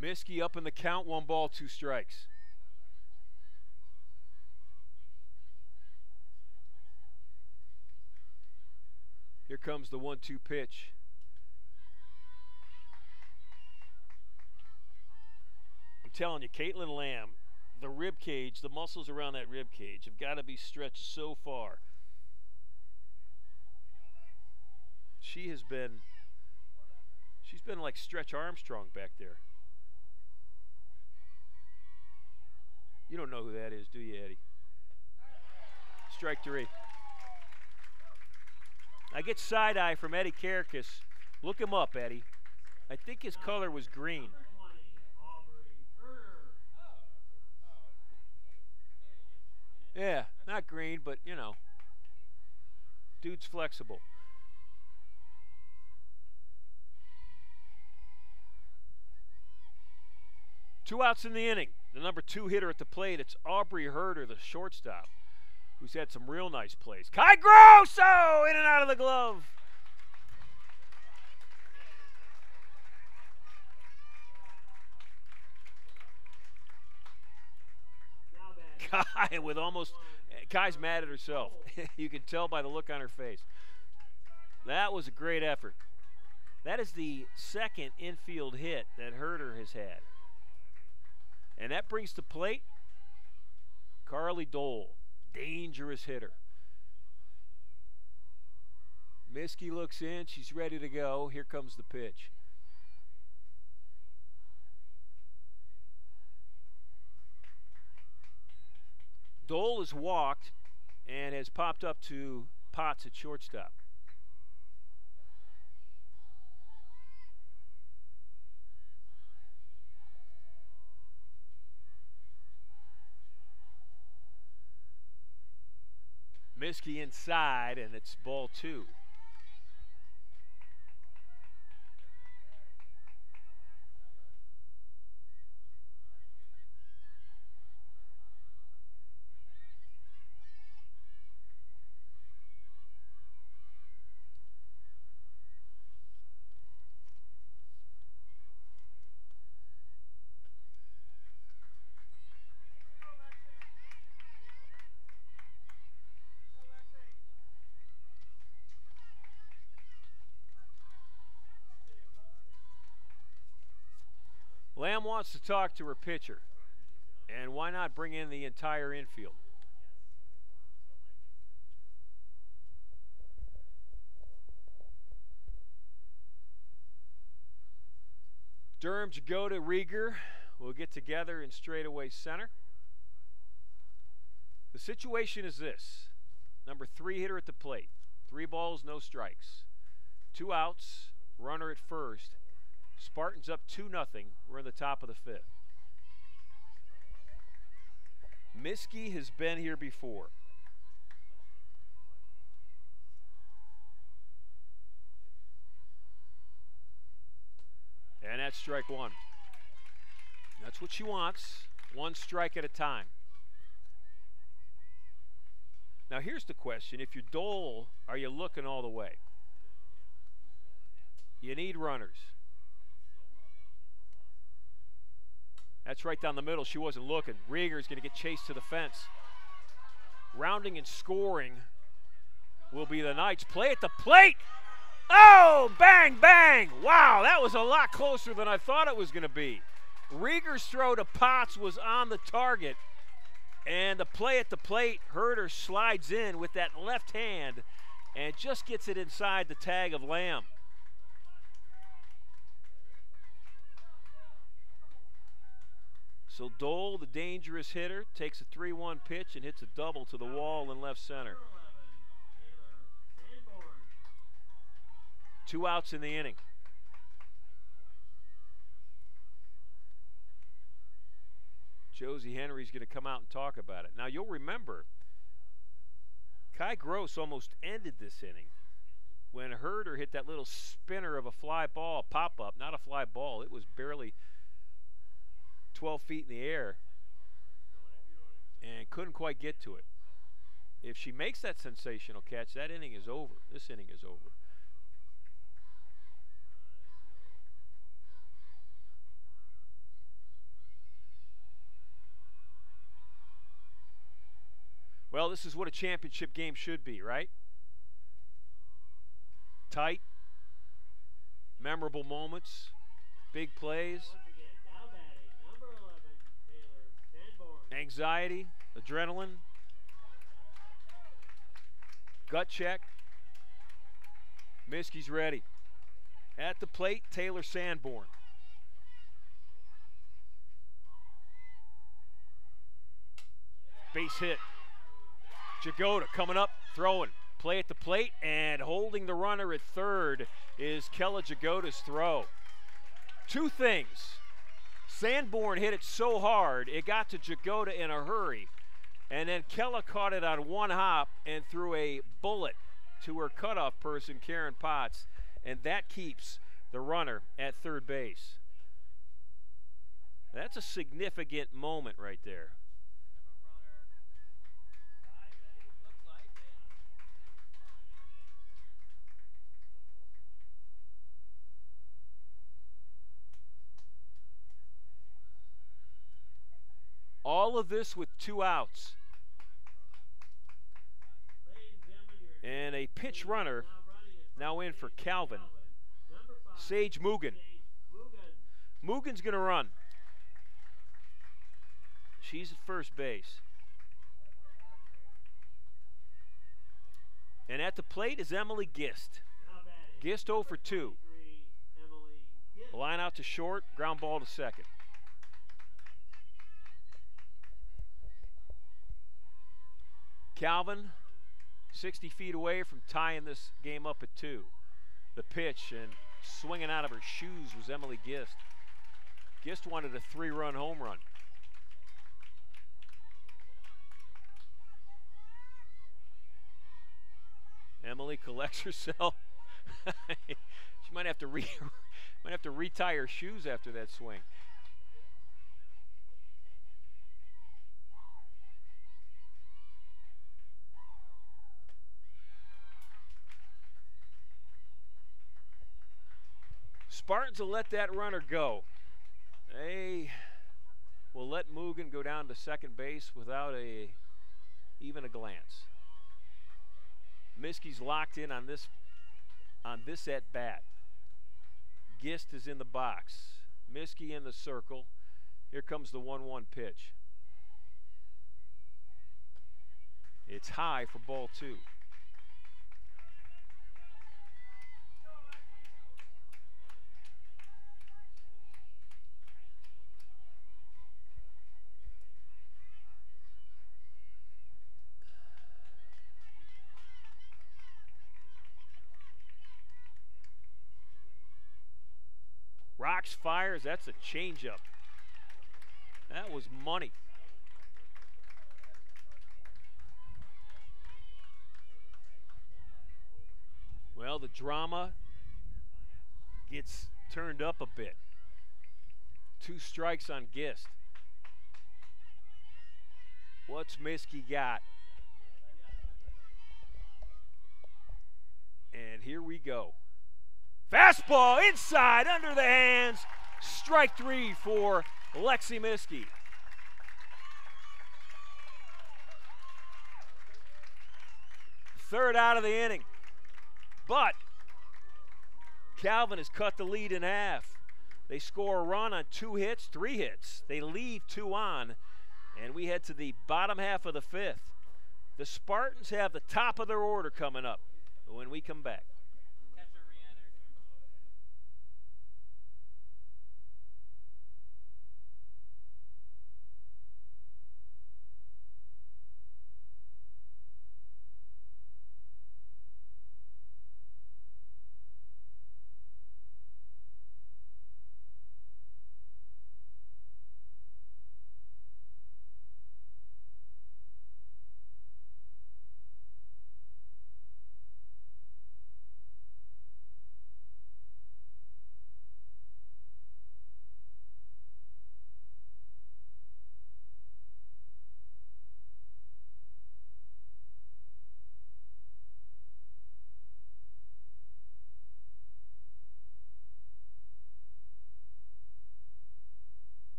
Miskey up in the count, 1 ball, 2 strikes. Here comes the 1-2 pitch. I'm telling you, Caitlin Lamb, the rib cage, the muscles around that rib cage have got to be stretched so far. She's been like Stretch Armstrong back there. You don't know who that is, do you, Eddie? Strike 3. I get side-eye from Eddie Karkas. Look him up, Eddie. I think his color was green. Number 20, Aubrey Herder. Yeah, not green, but, you know. Dude's flexible. Two outs in the inning. The number 2 hitter at the plate, it's Aubrey Herder, the shortstop, who's had some real nice plays. Kai Grosso in and out of the glove. Kai with almost, Kai's mad at herself. You can tell by the look on her face. That was a great effort. That is the 2nd infield hit that Herder has had. And that brings to plate Carly Dole, dangerous hitter. Miskey looks in, she's ready to go. Here comes the pitch. Dole has walked and has popped up to Potts at shortstop. Miskey inside, and it's ball 2. Lamb wants to talk to her pitcher. And why not bring in the entire infield? Durham, Jagoda, Rieger will get together in straightaway center. The situation is this. Number 3 hitter at the plate. 3 balls, no strikes. 2 outs, runner at first. Spartans up 2-0. We're in the top of the 5th. Miskey has been here before. And that's strike 1. That's what she wants. 1 strike at a time. Now here's the question. If you're Dole, are you looking all the way? You need runners. That's right down the middle. She wasn't looking. Rieger's going to get chased to the fence. Rounding and scoring will be the Knights. Play at the plate. Oh, bang, bang. Wow, that was a lot closer than I thought it was going to be. Rieger's throw to Potts was on the target. And the play at the plate, Herder slides in with that left hand and just gets it inside the tag of Lamb. So Dole, the dangerous hitter, takes a 3-1 pitch and hits a double to the wall in left center. 2 outs in the inning. Josie Henry's going to come out and talk about it. Now you'll remember, Kai Gross almost ended this inning when Herder hit that little spinner of a fly ball pop-up. Not a fly ball. It was barely 12 feet in the air and couldn't quite get to it. If she makes that sensational catch, that inning is over. This inning is over. Well, this is what a championship game should be, right? Tight, memorable moments, big plays, anxiety, adrenaline, gut check. Miskey's ready. At the plate, Taylor Sanborn. Base hit. Jagoda coming up, throwing. Play at the plate, and holding the runner at third is Kella Jagoda's throw. 2 things. Sanborn hit it so hard, it got to Jagoda in a hurry. And then Kella caught it on 1 hop and threw a bullet to her cutoff person, Karen Potts. And that keeps the runner at third base. That's a significant moment right there. All of this with 2 outs. And a pinch runner now in for Calvin. Sage Mugen. Mugen's going to run. She's at first base. And at the plate is Emily Gist. Gist 0 for 2. Line out to short, ground ball to second. Calvin, 60 feet away from tying this game up at 2. The pitch and swinging out of her shoes was Emily Gist. Gist wanted a 3-run home run. Emily collects herself. She might have to retie her shoes after that swing. Spartans will let that runner go. They will let Mugen go down to second base without even a glance. Miskey's locked in on this at bat. Gist is in the box. Miskey in the circle. Here comes the 1-1 pitch. It's high for ball 2. Rocks fires, that's a changeup. That was money. Well, the drama gets turned up a bit. 2 strikes on Gist. What's Miskey got? And here we go. Fastball inside, under the hands. Strike 3 for Lexi Miskey. Third out of the inning. But Calvin has cut the lead in half. They score a run on 2 hits, 3 hits. They leave 2 on, and we head to the bottom half of the 5th. The Spartans have the top of their order coming up when we come back.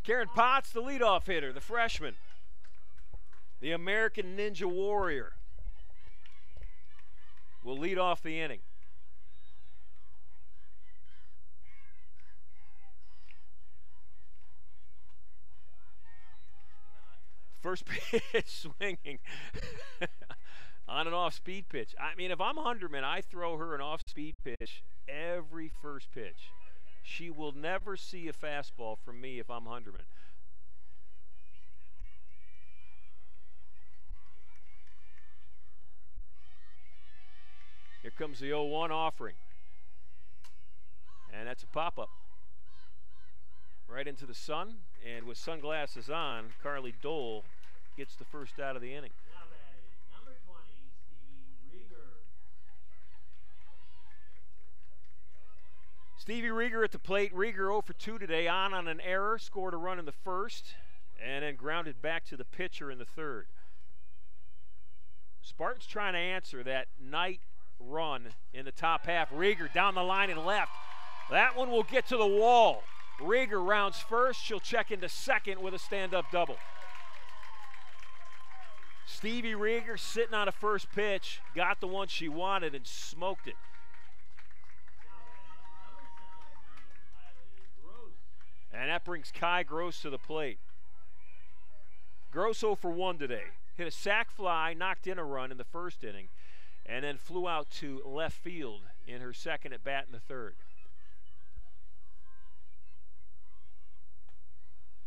Karen Potts, the leadoff hitter, the freshman. The American Ninja Warrior will lead off the inning. First pitch swinging on an off-speed pitch. I mean, if I'm Hunderman, I throw her an off-speed pitch every first pitch. She will never see a fastball from me if I'm Hunderman. Here comes the 0-1 offering. And that's a pop-up. Right into the sun, and with sunglasses on, Carly Dole gets the first out of the inning. Now batting, number 20, Stevie Rieger. Stevie Rieger at the plate. Rieger 0 for 2 today, on an error, scored a run in the first, and then grounded back to the pitcher in the third. Spartans trying to answer that night run in the top half. Rieger down the line and left. That one will get to the wall. Rieger rounds first. She'll check into second with a stand-up double. Stevie Rieger sitting on a first pitch, got the one she wanted and smoked it. And that brings Kai Gross to the plate. Gross 0 for 1 today. Hit a sac fly, knocked in a run in the first inning, and then flew out to left field in her second at bat in the third.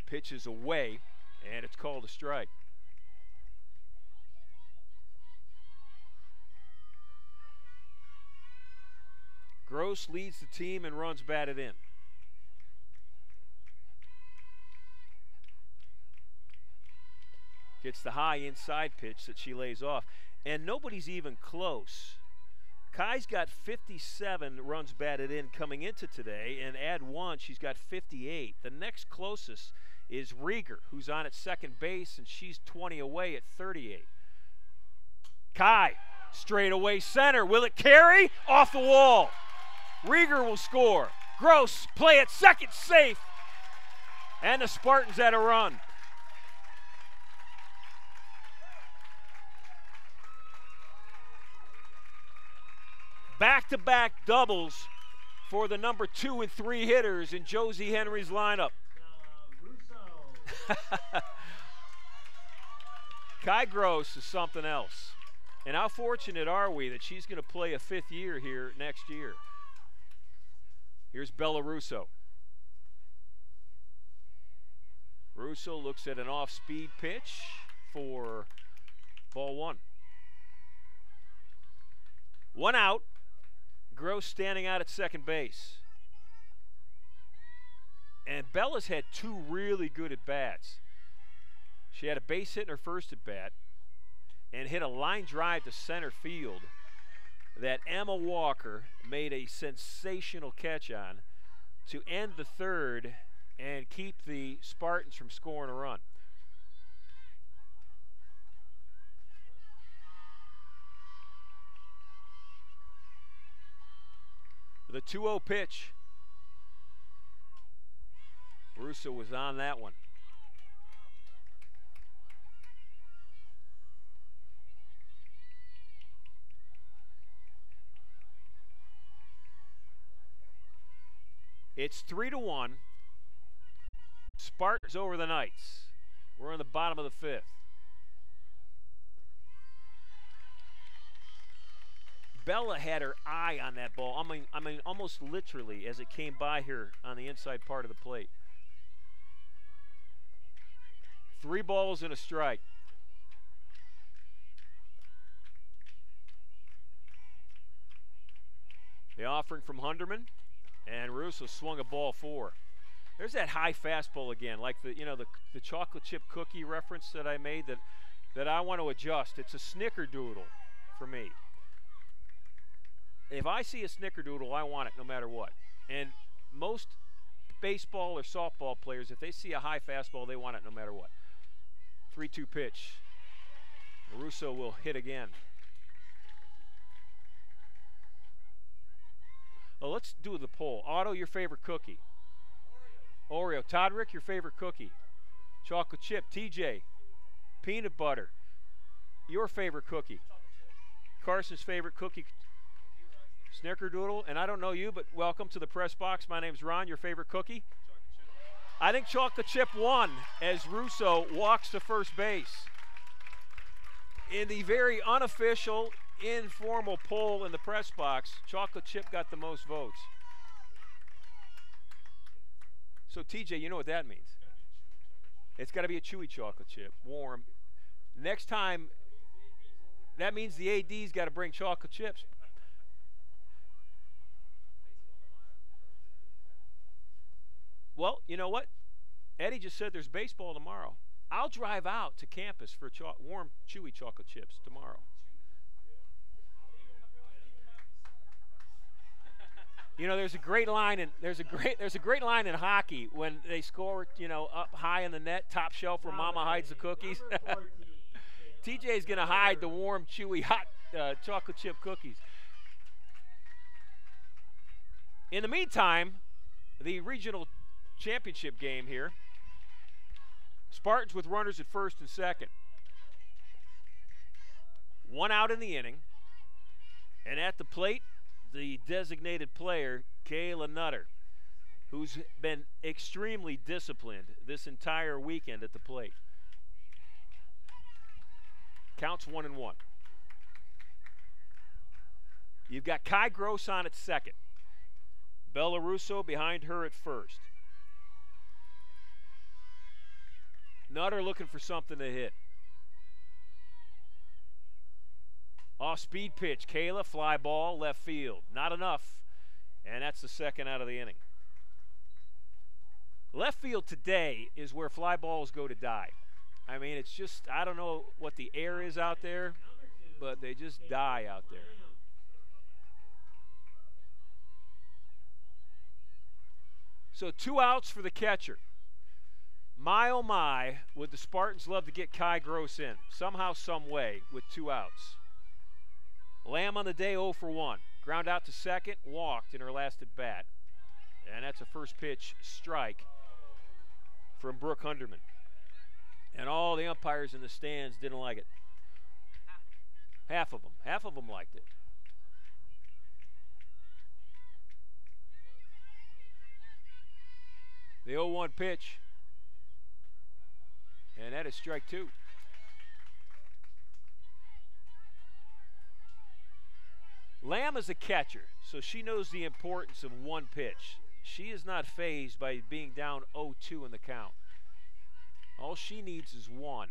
Pitch is away, and it's called a strike. Gross leads the team and runs batted in. Gets the high inside pitch that she lays off. And nobody's even close. Kai's got 57 runs batted in coming into today, and add 1, she's got 58. The next closest is Rieger, who's on at second base, and she's 20 away at 38. Kai, straight away center. Will it carry? Off the wall. Rieger will score. Gross, play at second, safe. And the Spartans at a run. back-to-back doubles for the number 2 and 3 hitters in Josie Henry's lineup. Kai Gross is something else. And how fortunate are we that she's going to play a 5th year here next year. Here's Bella Russo. Russo looks at an off-speed pitch for ball 1. 1 out. Gross standing out at second base. And Bella's had 2 really good at-bats. She had a base hit in her first at-bat and hit a line drive to center field that Emma Walker made a sensational catch on to end the 3rd and keep the Spartans from scoring a run. The 2-0 pitch. Russo was on that one. It's 3-1. Spartans over the Knights. We're in the bottom of the 5th. Bella had her eye on that ball. I mean, almost literally as it came by her on the inside part of the plate. 3 balls and a strike. The offering from Hunderman, and Russo swung a ball 4. There's that high fastball again, like the chocolate chip cookie reference that I made that I want to adjust. It's a snickerdoodle for me. If I see a snickerdoodle, I want it no matter what. And most baseball or softball players, if they see a high fastball, they want it no matter what. 3-2 pitch. Russo will hit again. Well, let's do the poll. Otto, your favorite cookie? Oreo. Todrick, your favorite cookie? Chocolate chip. TJ, peanut butter. Your favorite cookie? Carson's favorite cookie? Snickerdoodle. And I don't know you, but welcome to the press box. My name's Ron. Your favorite cookie? I think chocolate chip won as Russo walks to first base. In the very unofficial, informal poll in the press box, chocolate chip got the most votes. So TJ, you know what that means. It's got to be a chewy chocolate chip, warm. Next time, that means the AD's got to bring chocolate chips. Well, you know what? Eddie just said there's baseball tomorrow. I'll drive out to campus for warm, chewy chocolate chips tomorrow. You know, there's a great line in line in hockey when they score, up high in the net, top shelf where Mama hides the cookies. TJ's going to hide the warm, chewy, hot chocolate chip cookies. In the meantime, the regional championship game here. Spartans with runners at first and second. 1 out in the inning. And at the plate, the designated player, Kayla Nutter, who's been extremely disciplined this entire weekend at the plate. Counts 1-1. You've got Kai Gross on at second. Bella Russo behind her at first. Nutter looking for something to hit. Off-speed pitch. Kayla, fly ball, left field. Not enough. And that's the second out of the inning. Left field today is where fly balls go to die. I mean, it's just, I don't know what the air is out there, but they just die out there. So 2 outs for the catcher. My, oh my, would the Spartans love to get Kai Gross in, somehow, some way, with 2 outs. Lamb on the day 0 for 1. Ground out to second, walked in her last at bat. And that's a first pitch strike from Brooke Hunderman. And all the umpires in the stands didn't like it. Half of them liked it. The 0-1 pitch. And that is strike two. Lamb is a catcher, so she knows the importance of one pitch. She is not fazed by being down 0-2 in the count. All she needs is one.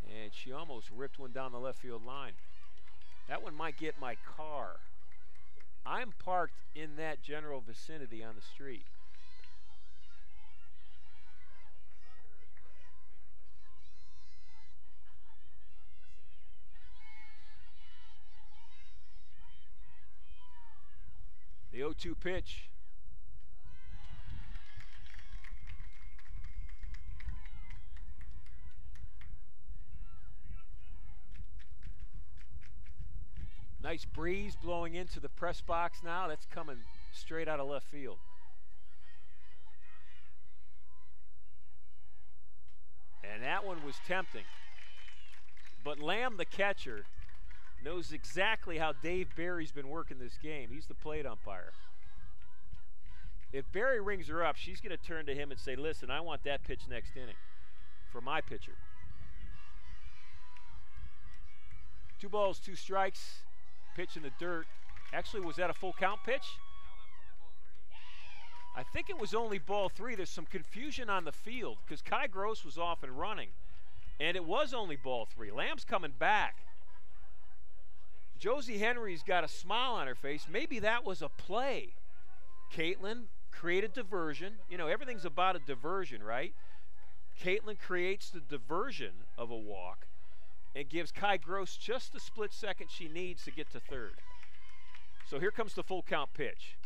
And she almost ripped one down the left field line. That one might get my car. I'm parked in that general vicinity on the street. The 0-2 pitch. Nice breeze blowing into the press box now. That's coming straight out of left field. And that one was tempting. But Lamb, the catcher, knows exactly how Dave Barry's been working this game. He's the plate umpire. If Barry rings her up, she's going to turn to him and say, listen, I want that pitch next inning for my pitcher. 2 balls, 2 strikes. Pitch in the dirt. Actually, was that a full count pitch? I think it was only ball 3. There's some confusion on the field because Kai Gross was off and running. And it was only ball 3. Lamb's coming back. Josie Henry's got a smile on her face. Maybe that was a play. Caitlin created diversion. You know, everything's about a diversion, right? Caitlin creates the diversion of a walk and gives Kai Gross just the split second she needs to get to third. So here comes the full count pitch.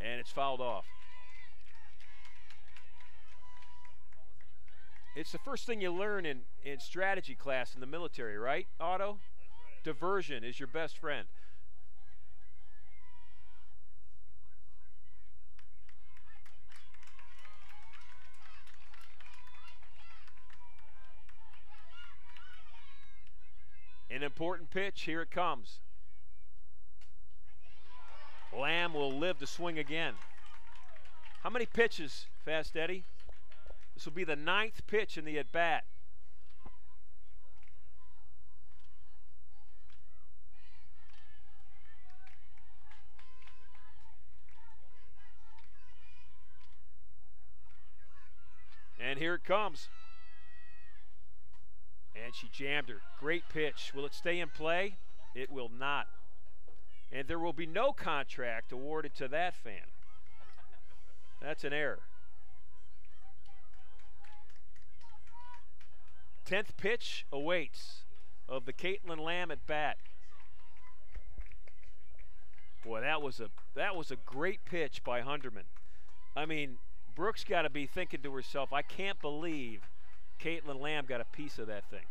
And it's fouled off. It's the first thing you learn in strategy class in the military, right, Otto? Diversion is your best friend. An important pitch, here it comes. Lamb will live to swing again. How many pitches, Fast Eddie? This will be the 9th pitch in the at-bat. And here it comes. And she jammed her. Great pitch. Will it stay in play? It will not. And there will be no contract awarded to that fan. That's an error. 10th pitch awaits of the Caitlin Lamb at bat. Boy, that was a great pitch by Hunderman. I mean, Brooks got to be thinking to herself, I can't believe Caitlin Lamb got a piece of that thing.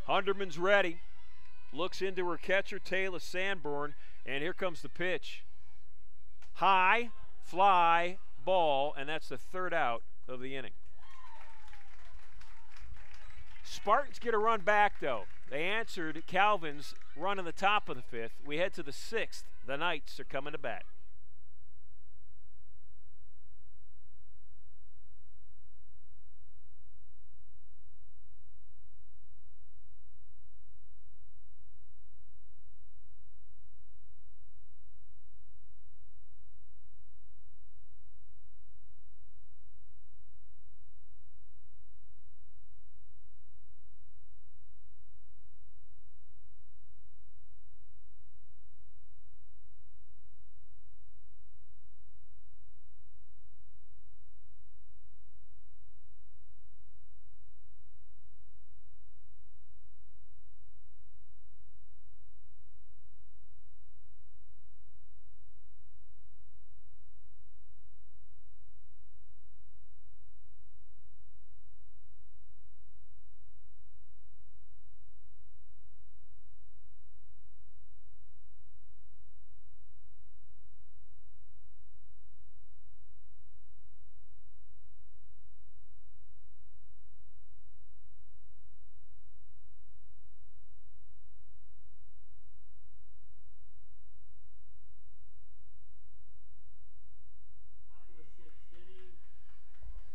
Hunderman's ready. Looks into her catcher, Taylor Sanborn, and here comes the pitch. High, fly, ball, and that's the 3rd out of the inning. Spartans get a run back, though. They answered Calvin's run in the top of the 5th. We head to the 6th. The Knights are coming to bat.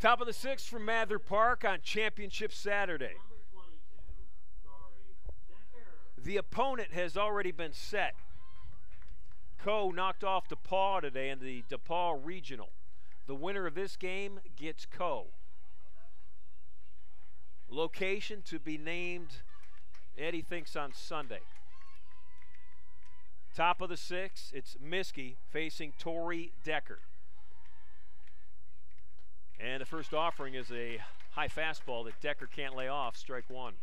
Top of the sixth from Mather Park on Championship Saturday. Number 22, Tori Decker. The opponent has already been set. Coe knocked off DePaul today in the DePaul Regional. The winner of this game gets Coe. Location to be named, Eddie thinks, on Sunday. Top of the sixth, it's Miskey facing Tori Decker. And the first offering is a high fastball that Decker can't lay off, strike one.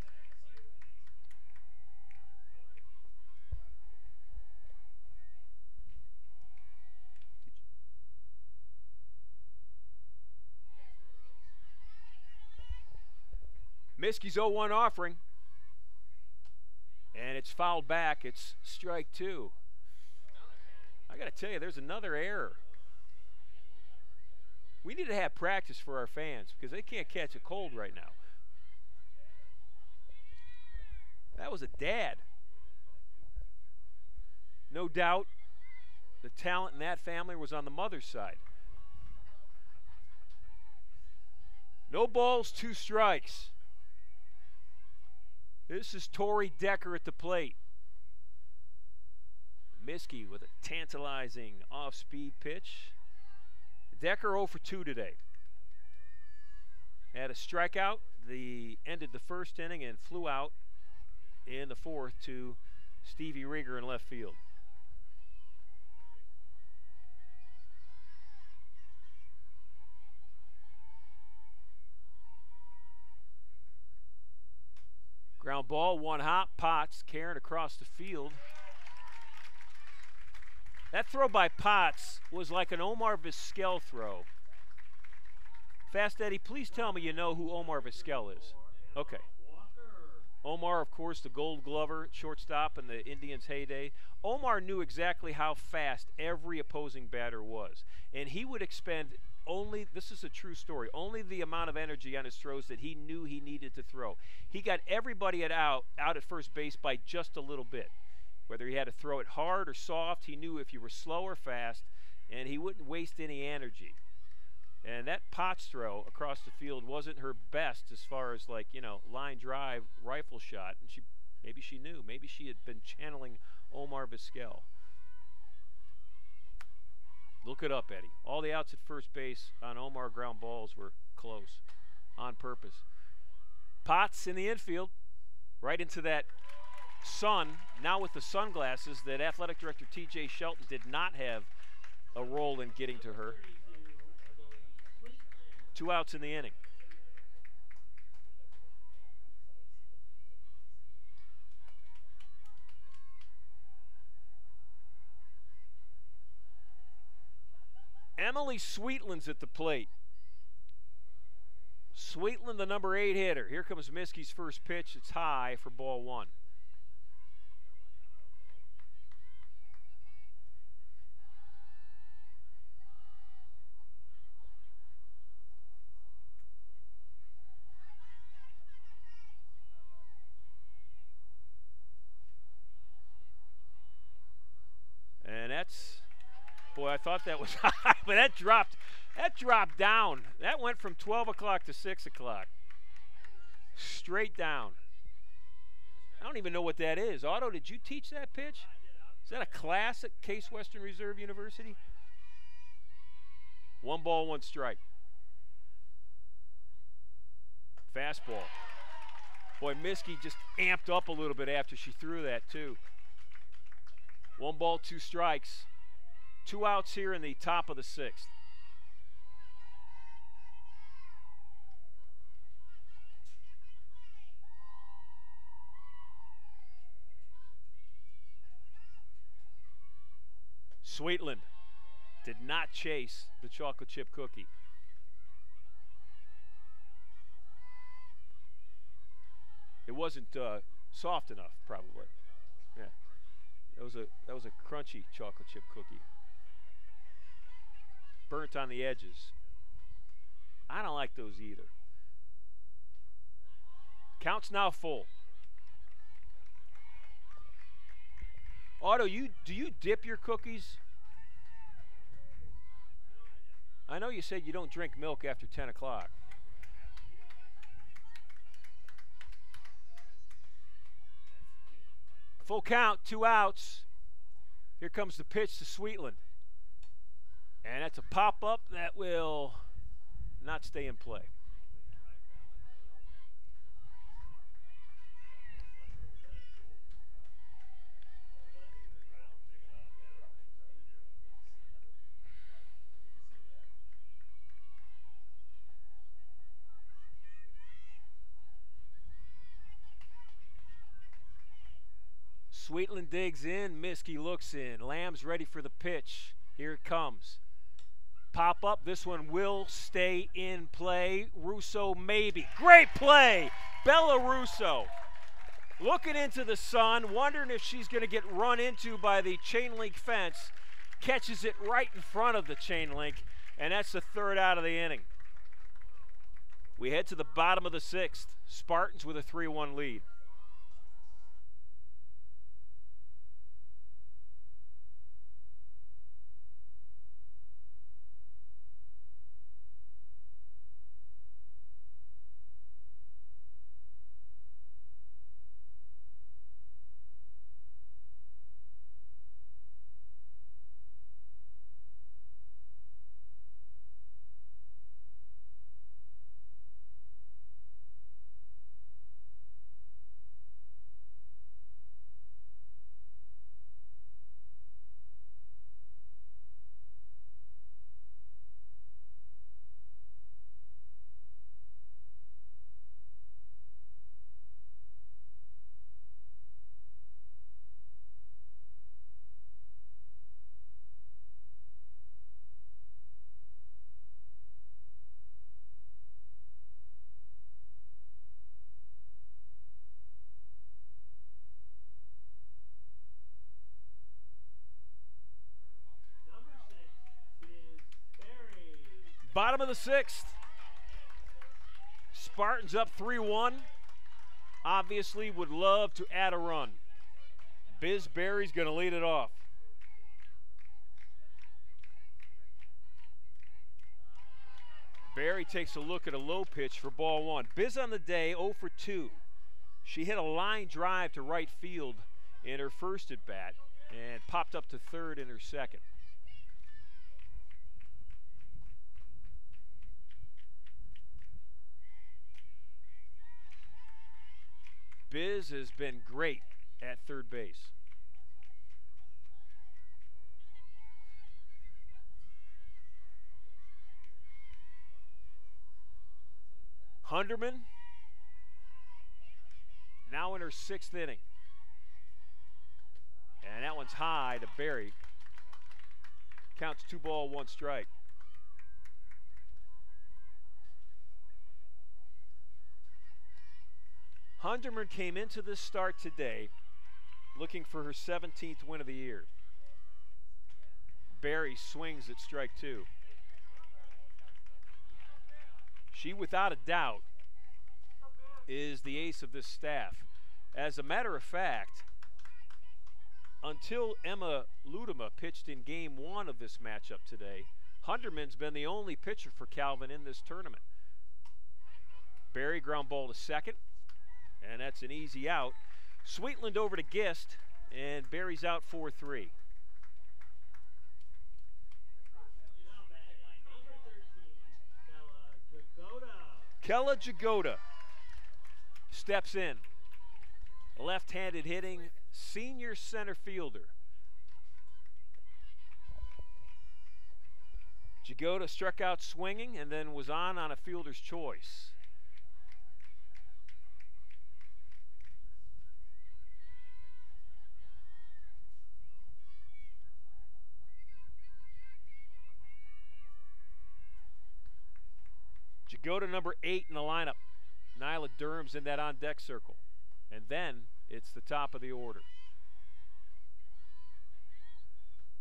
Miskey's 0-1 offering. And it's fouled back. It's strike two. I got to tell you, there's another error. We need to have practice for our fans because they can't catch a cold right now. That was a dad. No doubt the talent in that family was on the mother's side. No balls, 2 strikes. This is Tori Decker at the plate. Miskey with a tantalizing off-speed pitch. Decker 0 for 2 today. Had a strikeout, ended the first inning and flew out in the fourth to Stevie Rieger in left field. Ground ball, 1 hop, Potts carrying across the field. That throw by Potts was like an Omar Vizquel throw. Fast Eddie, please tell me you know who Omar Vizquel is. Okay. Omar, of course, the Gold Glover shortstop in the Indians' heyday. Omar knew exactly how fast every opposing batter was. And he would expend only, this is a true story, only the amount of energy on his throws that he knew he needed to throw. He got everybody out at first base by just a little bit. Whether he had to throw it hard or soft, he knew if you were slow or fast, and he wouldn't waste any energy. And that Potts throw across the field wasn't her best as far as, like, you know, line drive, rifle shot. And maybe she knew. Maybe she had been channeling Omar Vizquel. Look it up, Eddie. All the outs at first base on Omar ground balls were close, on purpose. Potts in the infield, right into that sun, now with the sunglasses that athletic director T.J. Shelton did not have a role in getting to her. 2 outs in the inning. Emily Sweetland's at the plate. Sweetland, the number 8 hitter. Here comes Miskey's first pitch. It's high for ball 1. And that's, boy, I thought that was high, but that dropped down. That went from 12 o'clock to 6 o'clock. Straight down. I don't even know what that is. Otto, did you teach that pitch? Is that a class at Case Western Reserve University? 1 ball, 1 strike. Fastball. Boy, Miskey just amped up a little bit after she threw that, too. 1 ball, 2 strikes. 2 outs here in the top of the 6th. Sweetland did not chase the chocolate chip cookie. It wasn't soft enough, probably. Yeah, that was a crunchy chocolate chip cookie. Burnt on the edges. I don't like those either. Count's now full. Otto, do you dip your cookies? I know you said you don't drink milk after 10 o'clock. Full count, 2 outs. Here comes the pitch to Sweetland. And that's a pop-up that will not stay in play. Sweetland digs in, Miskey looks in. Lamb's ready for the pitch. Here it comes. Pop up, this one will stay in play. Russo maybe. Great play! Bella Russo looking into the sun, wondering if she's going to get run into by the chain link fence. Catches it right in front of the chain link, and that's the 3rd out of the inning. We head to the bottom of the 6th. Spartans with a 3-1 lead. Bottom of the 6th. Spartans up 3-1. Obviously would love to add a run. Biz Berry's going to lead it off. Berry takes a look at a low pitch for ball 1. Biz on the day 0 for 2. She hit a line drive to right field in her first at bat and popped up to 3rd in her second. Biz has been great at 3rd base. Hunderman now in her 6th inning. And that one's high to Berry. Counts 2 balls, 1 strike. Hunderman came into this start today looking for her 17th win of the year. Berry swings at strike 2. She, without a doubt, is the ace of this staff. As a matter of fact, until Emma Ludema pitched in game 1 of this matchup today, Hunderman's been the only pitcher for Calvin in this tournament. Berry ground ball to second, and that's an easy out. Sweetland over to Gist, and Berry's out 4-3. Kella Jagoda steps in. Left-handed hitting senior center fielder. Jagoda struck out swinging and then was on a fielder's choice. Jagoda number 8 in the lineup. Nyla Durham's in that on-deck circle. And then it's the top of the order.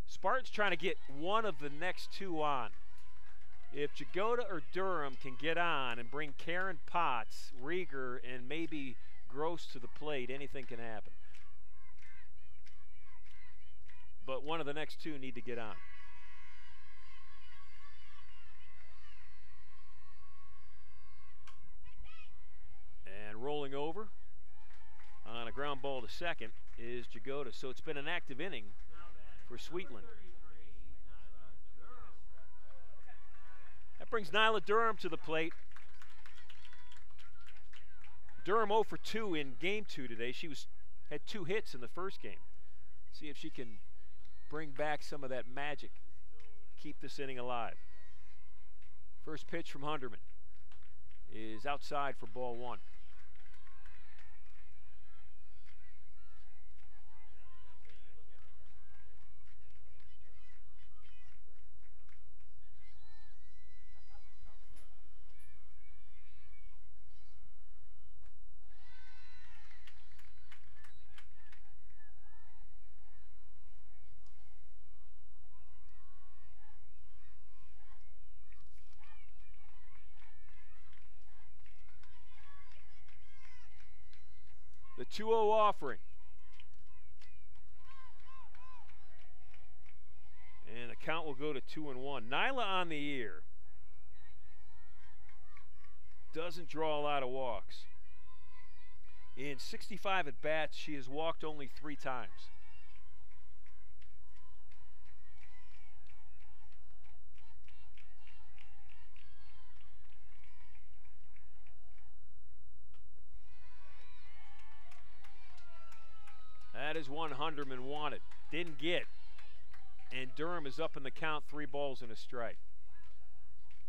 Spartans trying to get one of the next 2 on. If Jagoda or Durham can get on and bring Karen Potts, Rieger, and maybe Gross to the plate, anything can happen. But one of the next 2 need to get on. ground ball to second is Jagoda. So it's been an active inning for Sweetland. That brings Nyla Durham to the plate. Durham 0 for 2 in game 2 today. She had 2 hits in the first game. See if she can bring back some of that magic, keep this inning alive. First pitch from Hunderman is outside for ball 1. The 2-0 offering. And the count will go to 2-1. Nyla on the ear. Doesn't draw a lot of walks. In 65 at bats, she has walked only 3 times. That is one Hunderman wanted. Didn't get. And Durham is up in the count, 3 balls and a strike.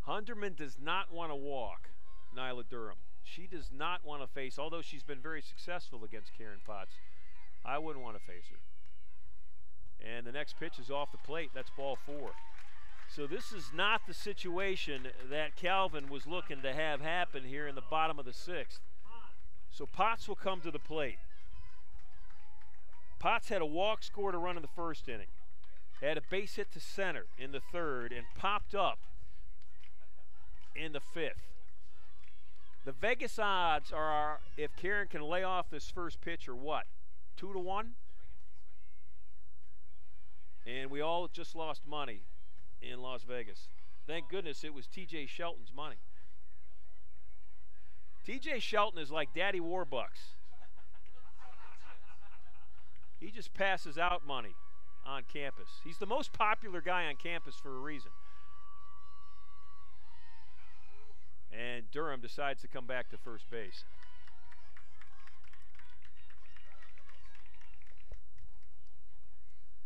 Hunderman does not want to walk Nyla Durham. She does not want to face, although she's been very successful against Karen Potts, I wouldn't want to face her. And the next pitch is off the plate. That's ball 4. So this is not the situation that Calvin was looking to have happen here in the bottom of the 6th. So Potts will come to the plate. Potts had a walk, scored a run in the first inning. Had a base hit to center in the 3rd and popped up in the 5th. The Vegas odds are, if Karen can lay off this first pitch, are what? 2-1? And we all just lost money in Las Vegas. Thank goodness it was TJ Shelton's money. TJ Shelton is like Daddy Warbucks. He just passes out money on campus. He's the most popular guy on campus for a reason. And Durham decides to come back to first base.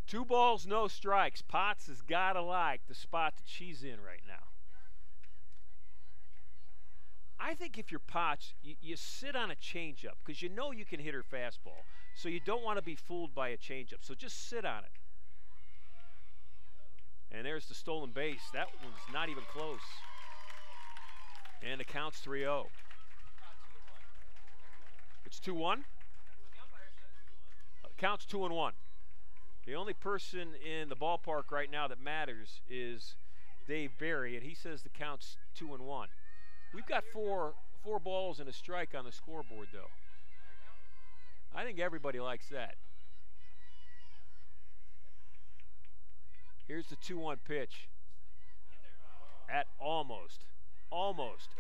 Two balls, no strikes. Potts has got to like the spot that she's in right now. I think if you're Potts, you sit on a changeup because you know you can hit her fastball. So you don't want to be fooled by a changeup. So just sit on it. And there's the stolen base. That one's not even close. And the count's 3-0. It's 2-1? Count's 2-1. The only person in the ballpark right now that matters is Dave Barry, and he says the count's 2-1. We've got four balls and a strike on the scoreboard, though. I think everybody likes that. Here's the 2-1 pitch. At almost.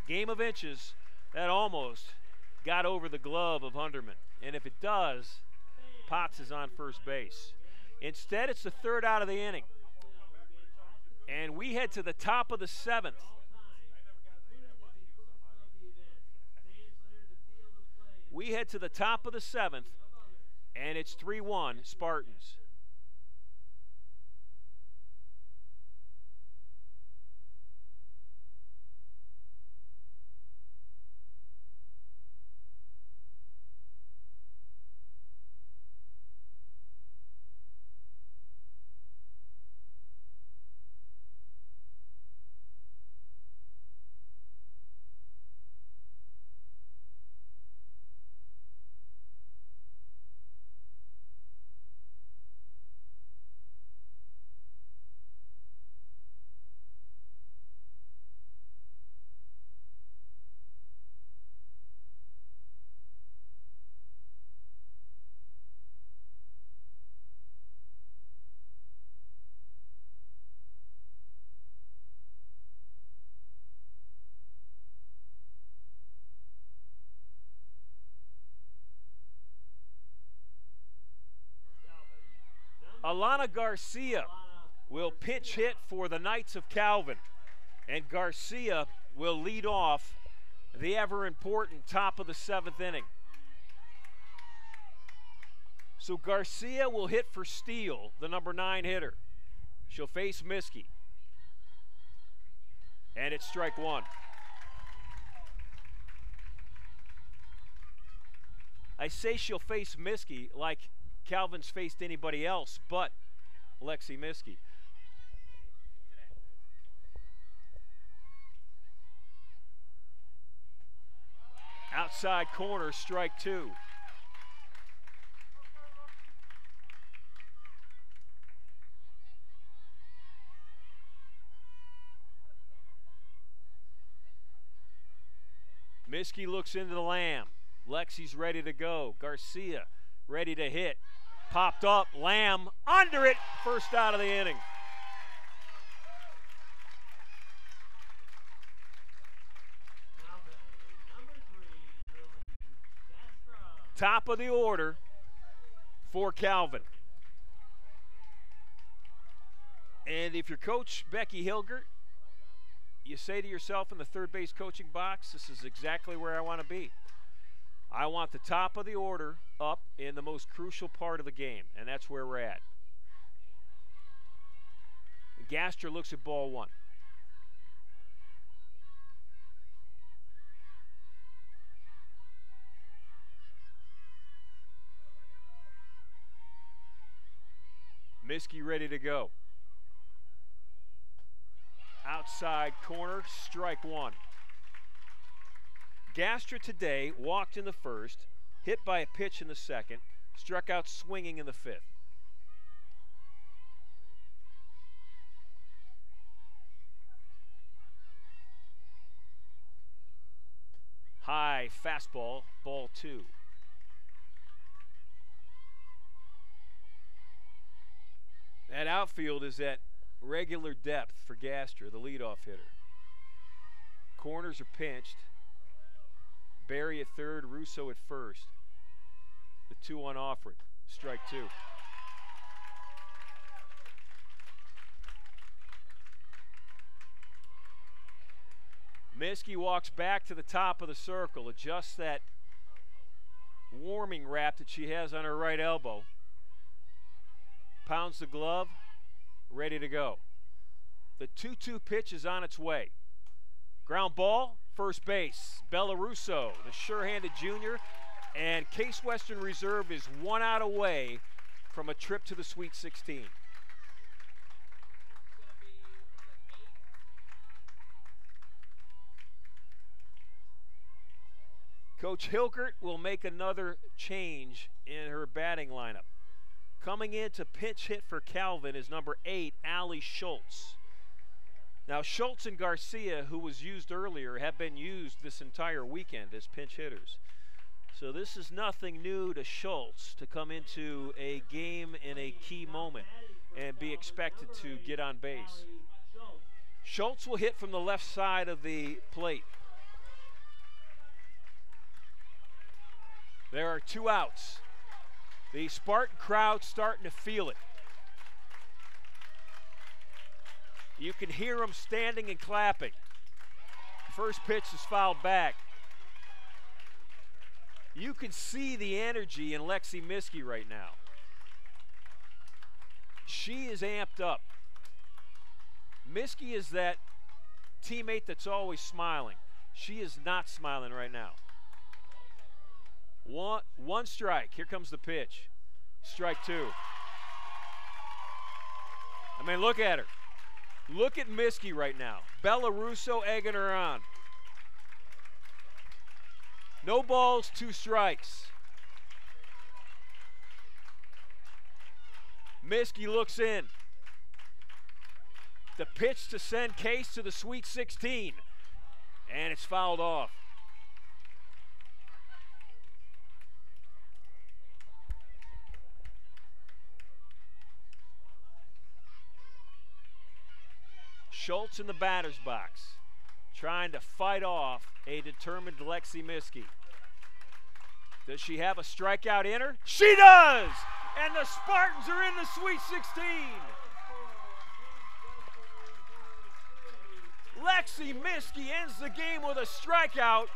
Game of inches. That almost got over the glove of Hunderman. And if it does, Potts is on first base. Instead, it's the 3rd out of the inning. And we head to the top of the 7th. We head to the top of the 7th, and it's 3-1 Spartans. Alana Garcia will pinch hit for the Knights of Calvin. And Garcia will lead off the ever-important top of the 7th inning. So Garcia will hit for Steele, the number 9 hitter. She'll face Miskey. And it's strike 1. I say she'll face Miskey like Calvin's faced anybody else but Lexi Miskey. Outside corner, strike 2. Miskey looks into the Lamb. Lexi's ready to go. Garcia ready to hit. Popped up. Lamb under it. First out of the inning. Top of the order for Calvin. And if you're Coach Becky Hilgert, you say to yourself in the third base coaching box, this is exactly where I want to be. I want the top of the order up in the most crucial part of the game, and that's where we're at. Gaster looks at ball 1. Miskey ready to go. Outside corner, strike 1. Gastra today walked in the first, hit by a pitch in the second, struck out swinging in the 5th. High fastball, ball 2. That outfield is at regular depth for Gaster, the leadoff hitter. Corners are pinched. Barry at third, Russo at first. The 2-1 offering, strike 2. Miskey walks back to the top of the circle, adjusts that warming wrap that she has on her right elbow. Pounds the glove, ready to go. The 2-2 pitch is on its way. Ground ball, first base. Bella Russo, the sure-handed junior, and Case Western Reserve is 1 out away from a trip to the Sweet 16. Coach Hilgert will make another change in her batting lineup. Coming in to pinch hit for Calvin is number 8, Allie Schultz. Now Schultz and Garcia, who was used earlier, have been used this entire weekend as pinch hitters. So this is nothing new to Schultz to come into a game in a key moment and be expected to get on base. Schultz will hit from the left side of the plate. There are 2 outs. The Spartan crowd starting to feel it. You can hear them standing and clapping. First pitch is fouled back. You can see the energy in Lexi Miskey right now. She is amped up. Miskey is that teammate that's always smiling. She is not smiling right now. One strike. Here comes the pitch. Strike 2. I mean, look at her. Look at Miskey right now. Bella Russo egging her on. No balls, 2 strikes. Miskey looks in. The pitch to send Case to the Sweet 16. And it's fouled off. Schultz in the batter's box, trying to fight off a determined Lexi Miskey. Does she have a strikeout in her? She does! And the Spartans are in the Sweet 16. Lexi Miskey ends the game with a strikeout,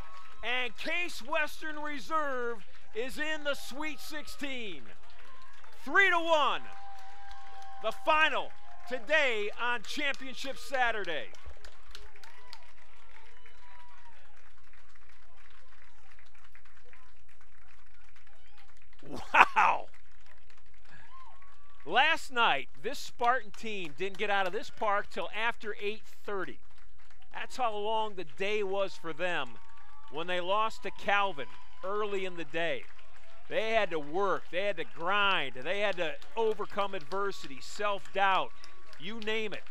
and Case Western Reserve is in the Sweet 16. 3-1. The final today on Championship Saturday. Wow. Last night, this Spartan team didn't get out of this park till after 8:30. That's how long the day was for them when they lost to Calvin early in the day. They had to work, they had to grind, they had to overcome adversity, self-doubt, you name it.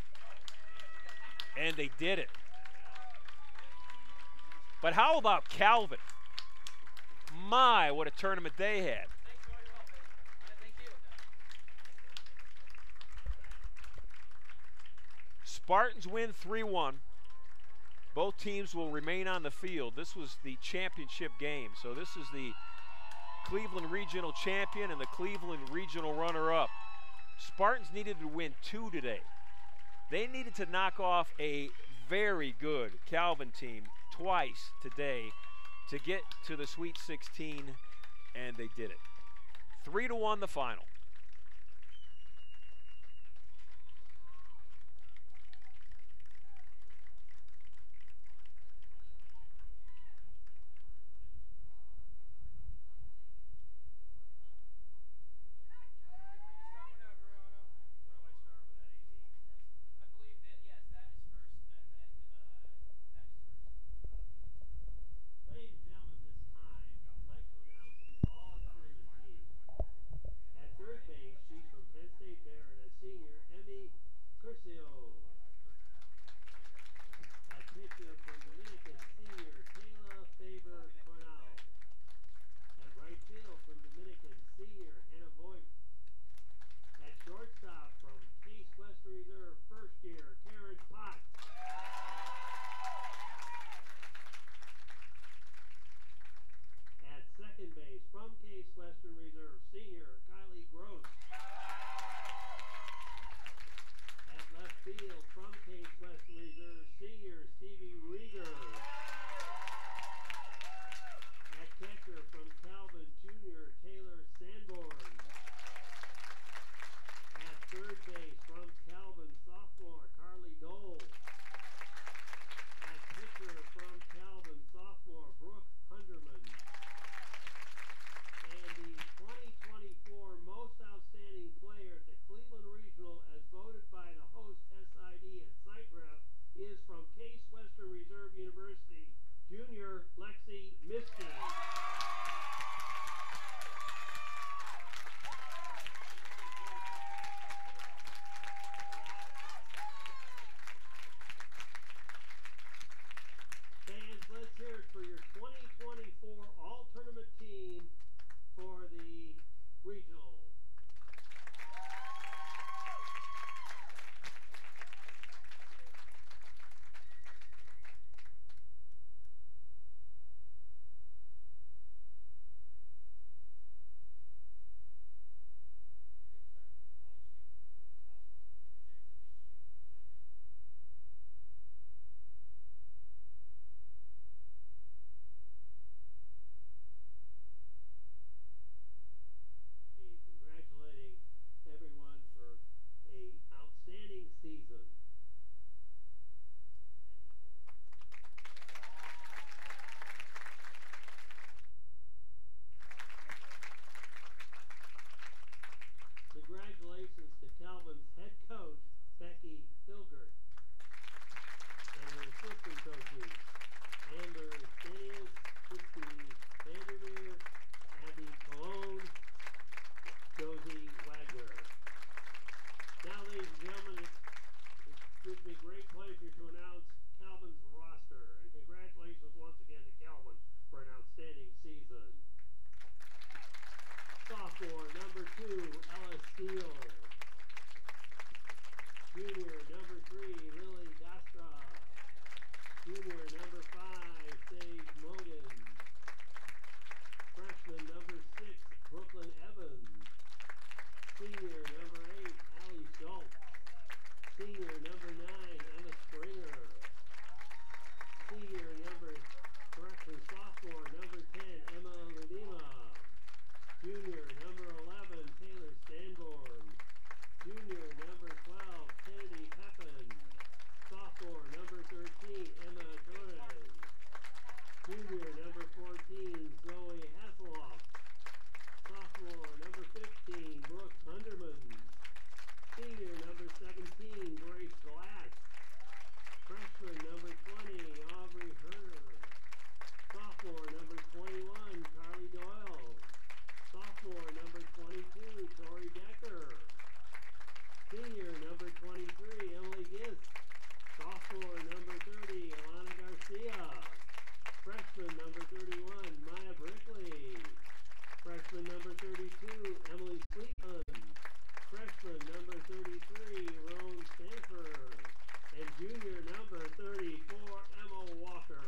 And they did it. But how about Calvin? My, what a tournament they had. Spartans win 3-1. Both teams will remain on the field. This was the championship game. So this is the Cleveland Regional Champion and the Cleveland Regional runner-up. Spartans needed to win 2 today. They needed to knock off a very good Calvin team twice today to get to the Sweet 16, and they did it. 3-1 the final. Sophomore number 30, Alana Garcia. Freshman number 31, Maya Brickley. Freshman number 32, Emily Sweetland. Freshman number 33, Roan Stanford. And junior number 34, Emma Walker.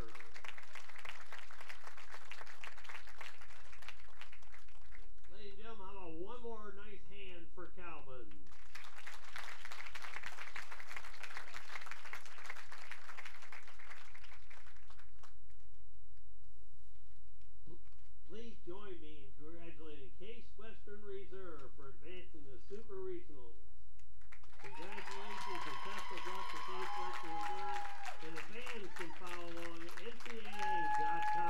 Ladies and gentlemen, how about one more nice hand for Calvin? Please join me in congratulating Case Western Reserve for advancing the Super Regionals. Congratulations and best of luck to Case Western Reserve, and the fans can follow along at NCAA.com.